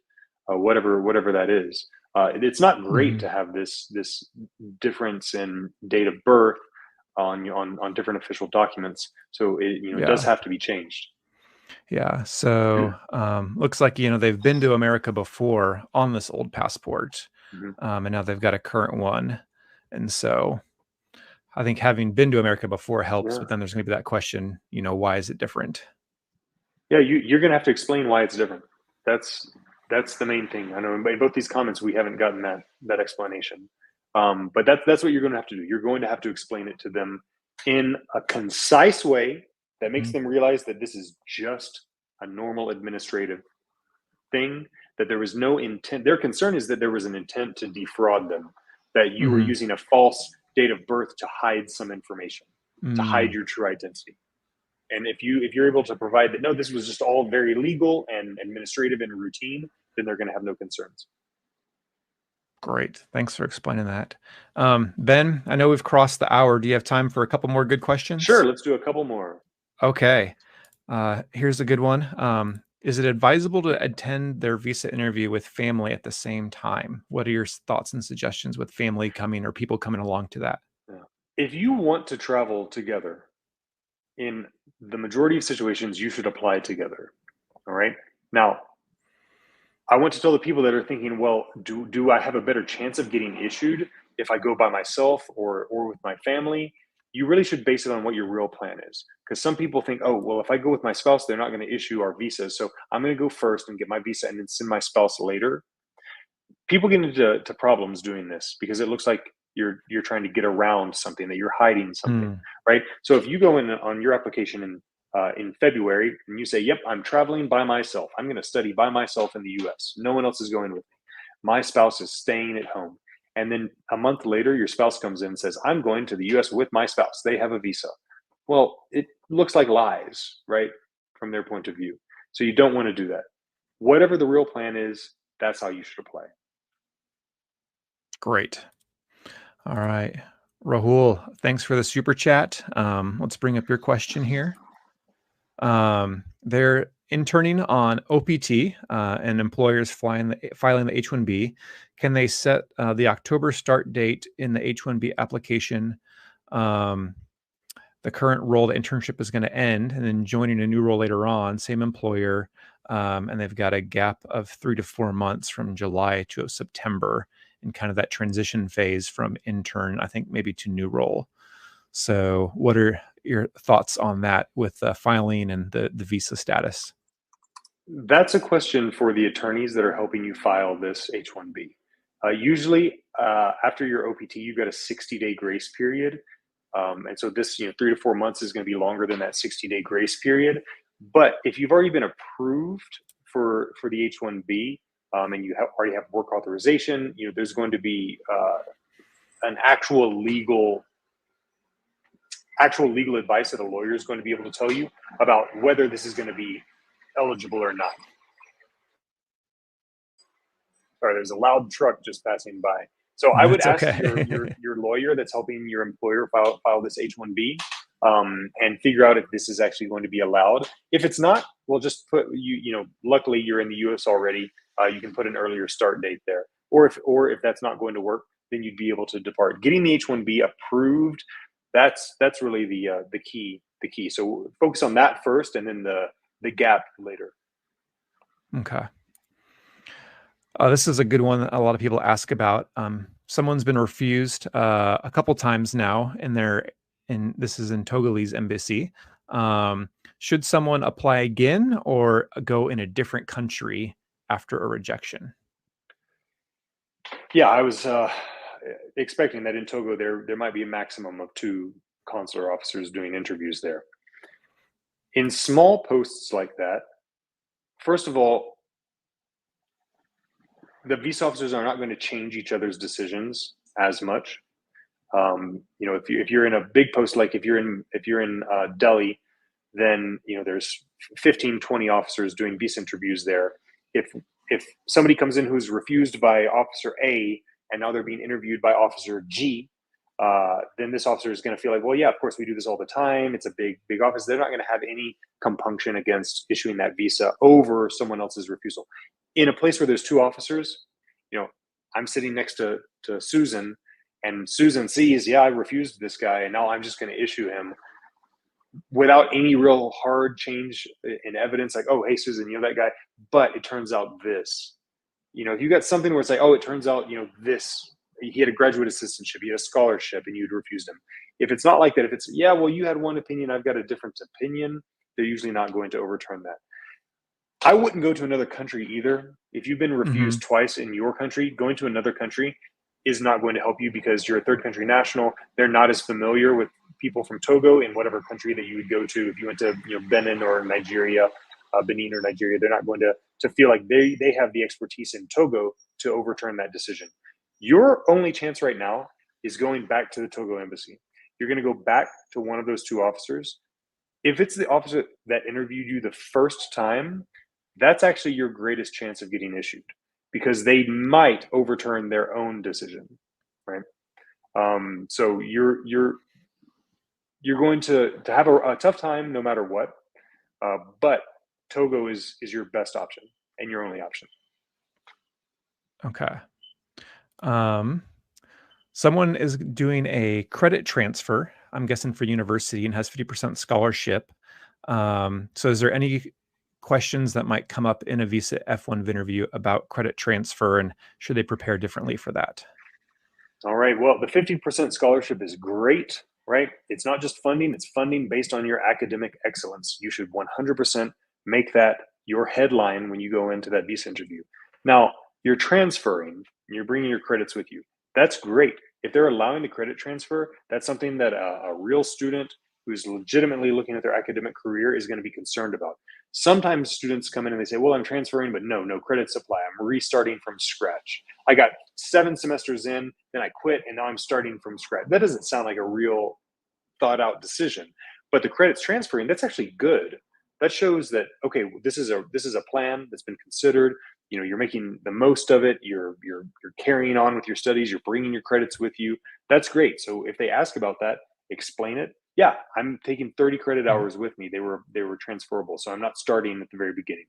Whatever that is. It's not great Mhm. to have this difference in date of birth on different official documents. So it does Yeah. have to be changed. Yeah. So looks like, they've been to America before on this old passport, Mhm. and now they've got a current one. And so I think having been to America before helps, Yeah. but then there's going to be that question, why is it different? Yeah, you're gonna have to explain why it's different. That's that's the main thing. I know in both these comments we haven't gotten that explanation. But that's what you're gonna have to do. You're going to have to explain it to them in a concise way that makes Mhm. them realize that this is just a normal administrative thing, that there was no intent. Their concern is that there was an intent to defraud them, that you were Mhm. using a false date of birth to hide some information, to hide Mm, your true identity. And if you're able to provide that, no, this was just all very legal and administrative and routine, then they're going to have no concerns. great. Thanks for explaining that. Ben, I know we've crossed the hour. Do you have time for a couple more good Sure, questions? let's do a couple more. Okay. Here's a good one. Is it advisable to attend their visa interview with family at the same time? What are your thoughts and suggestions with family coming or people coming along to that? Yeah. If you want to travel together, in the majority of situations, you should apply together. All right. Now, I want to tell the people that are thinking, well, do I have a better chance of getting issued if I go by myself or with my family? You really should base it on what your real plan is. Because some people think, oh, well, if I go with my spouse, they're not going to issue our visa. So I'm going to go first and get my visa and then send my spouse later. People get into problems doing this because it looks like you're trying to get around something, that you're hiding something, Hmm. right? So if you go in on your application in February and you say, "Yep, I'm traveling by myself. I'm going to study by myself in the U.S. No one else is going with me. My spouse is staying at home." And then a month later, your spouse comes in and says, "I'm going to the U.S. with my spouse. They have a visa." Well, it looks like lies, right, from their point of view. So you don't want to do that. Whatever the real plan is, that's how you should apply. Great. All right. Rahul, thanks for the super chat. Let's bring up your question here. They're interning on OPT and employers filing the H-1B. Can they set the October start date in the H-1B application? Um, the current role, the internship is going to end, and then joining a new role later on, same employer, and they've got a gap of 3 to 4 months from July to September in kind of that transition phase from intern, I think maybe to new role. So, what are your thoughts on that with filing and the visa status? That's a question for the attorneys that are helping you file this H-1B. Usually, after your OPT, you've got a 60-day grace period. And so this, 3 to 4 months is going to be longer than that 60-day grace period. But if you've already been approved for the H-1B, and you already have work authorization, there's going to be an actual legal advice that a lawyer is going to be able to tell you about whether this is going to be eligible or not. Sorry, there's a loud truck just passing by. So I would That's ask okay. your lawyer that's helping your employer file this H-1B, and figure out if this is actually going to be allowed. If it's not, well, just put luckily you're in the U.S. already. You can put an earlier start date there. Or if that's not going to work, then you'd be able to depart. Getting the H-1B approved, that's really the key. So focus on that first, and then the gap later. Okay. This is a good one that a lot of people ask about. Someone's been refused a couple times now, and this is in Togolese embassy. Should someone apply again or go in a different country after a rejection? Yeah, I was expecting that in Togo there might be a maximum of 2 consular officers doing interviews there. In small posts like that, first of all, the visa officers are not going to change each other's decisions as much. If you're in a big post, like if you're in Delhi, then there's 15, 20 officers doing visa interviews there. If somebody comes in who's refused by officer A and now they're being interviewed by officer G, then this officer is going to feel like, well, yeah, of course we do this all the time. It's a big office. They're not going to have any compunction against issuing that visa over someone else's refusal. In a place where there's 2 officers, I'm sitting next to Susan, and Susan sees, yeah, I refused this guy, and now I'm just going to issue him without any real hard change in evidence, like, oh, hey, Susan, that guy, but it turns out this. If you got something where it's like, oh, it turns out, this, he had a graduate assistantship, he had a scholarship, and you'd refused him. If it's not like that, if it's, yeah, well, you had one opinion, I've got a different opinion, they're usually not going to overturn that. I wouldn't go to another country either. If you've been refused twice in your country, going to another country is not going to help you because you're a third country national. They're not as familiar with people from Togo in whatever country that you would go to. If you went to Benin or Nigeria, Benin or Nigeria, they're not going to feel like they have the expertise in Togo to overturn that decision. Your only chance right now is going back to the Togo embassy. You're going to go back to one of those 2 officers. If it's the officer that interviewed you the first time, that's actually your greatest chance of getting issued because they might overturn their own decision, right? So you're going to have a tough time no matter what, but Togo is your best option and your only option. Okay. Someone is doing a credit transfer, I'm guessing for university, and has 50% scholarship. So is there any questions that might come up in a visa F1 interview about credit transfer, and should they prepare differently for that? All right. Well, the 50% scholarship is great, right? It's not just funding, it's funding based on your academic excellence. You should 100% make that your headline when you go into that visa interview. Now, you're transferring, you're bringing your credits with you. That's great. If they're allowing the credit transfer, that's something that a real student who's legitimately looking at their academic career is going to be concerned about. Sometimes students come in and they say, well, I'm transferring, but no credits apply. I'm restarting from scratch. I got 7 semesters in, then I quit, and now I'm starting from scratch. That doesn't sound like a real thought out decision. But the credits transferring, that's actually good. That shows that, okay, this is a plan that's been considered. You're making the most of it. You're carrying on with your studies. You're bringing your credits with you. That's great. So if they ask about that, explain it. Yeah, I'm taking 30 credit hours with me. They were transferable, so I'm not starting at the very beginning.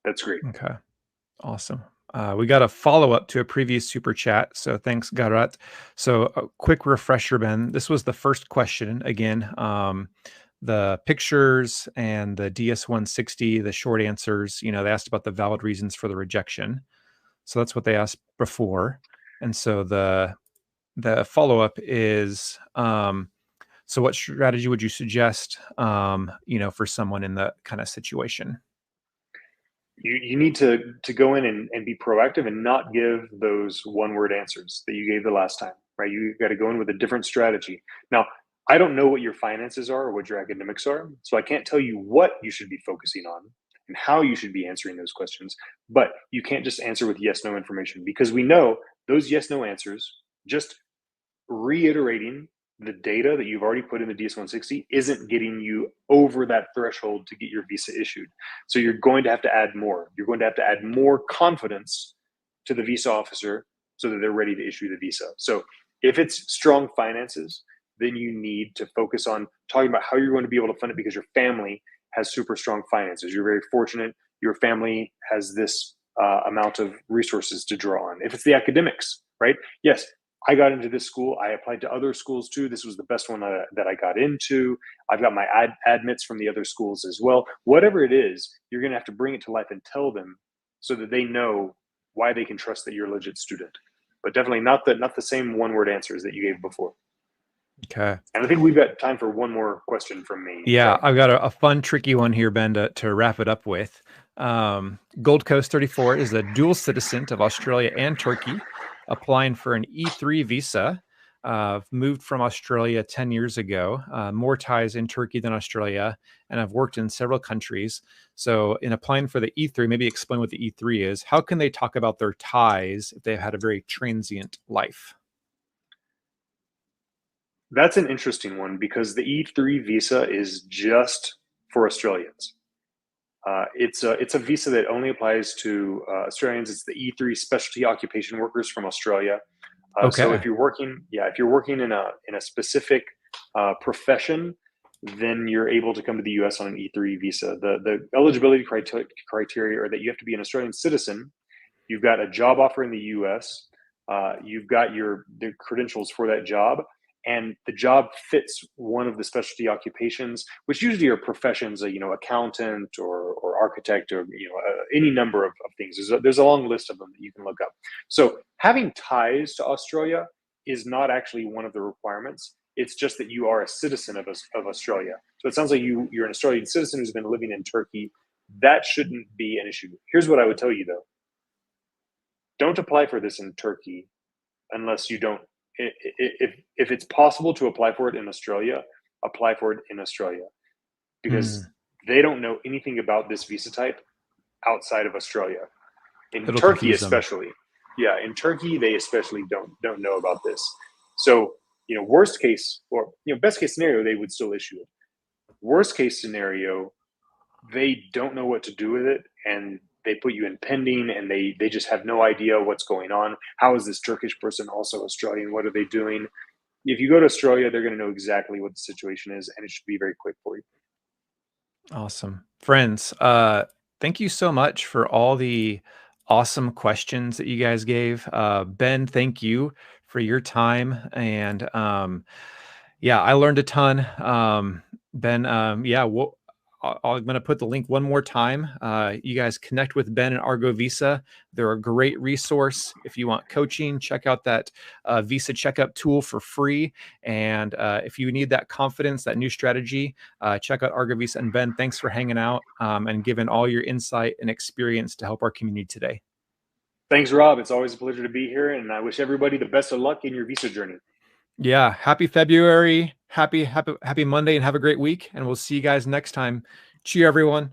That's great. Okay, awesome. We got a follow-up to a previous super chat, so thanks, Garat. So a quick refresher, Ben. This was the first question again. The pictures and the DS-160, the short answers, they asked about the valid reasons for the rejection. So that's what they asked before. And so the follow-up is, so what strategy would you suggest, for someone in that kind of situation? you need to go in and be proactive and not give those one word answers that you gave the last time, right? You got to go in with a different strategy. Now, I don't know what your finances are or what your academics are, so I can't tell you what you should be focusing on and how you should be answering those questions. But you can't just answer with yes no information, because we know those yes no answers, just reiterating the data that you've already put in the DS-160, isn't getting you over that threshold to get your visa issued. So you're going to have to add more. You're going to have to add more confidence to the visa officer so that they're ready to issue the visa. So if it's strong finances, then you need to focus on talking about how you're going to be able to fund it, because your family has super strong finances. You're very fortunate. Your family has this amount of resources to draw on. If it's the academics, right? Yes, I got into this school. I applied to other schools too. This was the best one that I got into. I've got my admits from the other schools as well. Whatever it is, you're going to have to bring it to life and tell them so that they know why they can trust that you're a legit student. But definitely not the same one word answers that you gave before. Okay. And I think we've got time for one more question from me. Yeah, Rob. I've got a fun, tricky one here, Ben, to wrap it up with. Gold Coast 34 is a dual citizen of Australia and Turkey, applying for an E3 visa. Moved from Australia 10 years ago, more ties in Turkey than Australia, and I've worked in several countries. So, in applying for the E3, maybe explain what the E3 is. How can they talk about their ties if they've had a very transient life? That's an interesting one, because the E3 visa is just for Australians. It's a visa that only applies to Australians. It's the E3 specialty occupation workers from Australia. So Okay. if you're working, if you're working in a specific profession, then you're able to come to the U.S. on an E3 visa. The eligibility criteria are that you have to be an Australian citizen. You've got a job offer in the U.S. You've got the credentials for that job, and the job fits one of the specialty occupations, which usually are professions, accountant or architect, or any number of things. There's a long list of them that you can look up. So having ties to Australia is not actually one of the requirements. It's just that you are a citizen of Australia. So it sounds like you're an Australian citizen who's been living in Turkey. That shouldn't be an issue. Here's what I would tell you though: don't apply for this in Turkey unless you don't. If it's possible to apply for it in Australia, apply for it in Australia, because Hmm. they don't know anything about this visa type outside of Australia. In It'll Turkey, confuse them. especially, yeah, in Turkey they especially don't know about this. So worst case, or best case scenario, they would still issue it. Worst case scenario, they don't know what to do with it, and they put you in pending, and they just have no idea what's going on. How is this Turkish person also Australian? What are they doing? If you go to Australia, they're going to know exactly what the situation is, and it should be very quick for you. Awesome. Friends, thank you so much for all the awesome questions that you guys gave. Ben, thank you for your time. And yeah, I learned a ton. Ben, yeah, I'm going to put the link one more time. You guys connect with Ben and Argo Visa. They're a great resource. If you want coaching, check out that Visa checkup tool for free. And if you need that confidence, that new strategy, check out Argo Visa. And Ben, thanks for hanging out and giving all your insight and experience to help our community today. Thanks, Rob. It's always a pleasure to be here, and I wish everybody the best of luck in your visa journey. Yeah, happy February, happy Monday, and have a great week. And we'll see you guys next time. Cheer, everyone.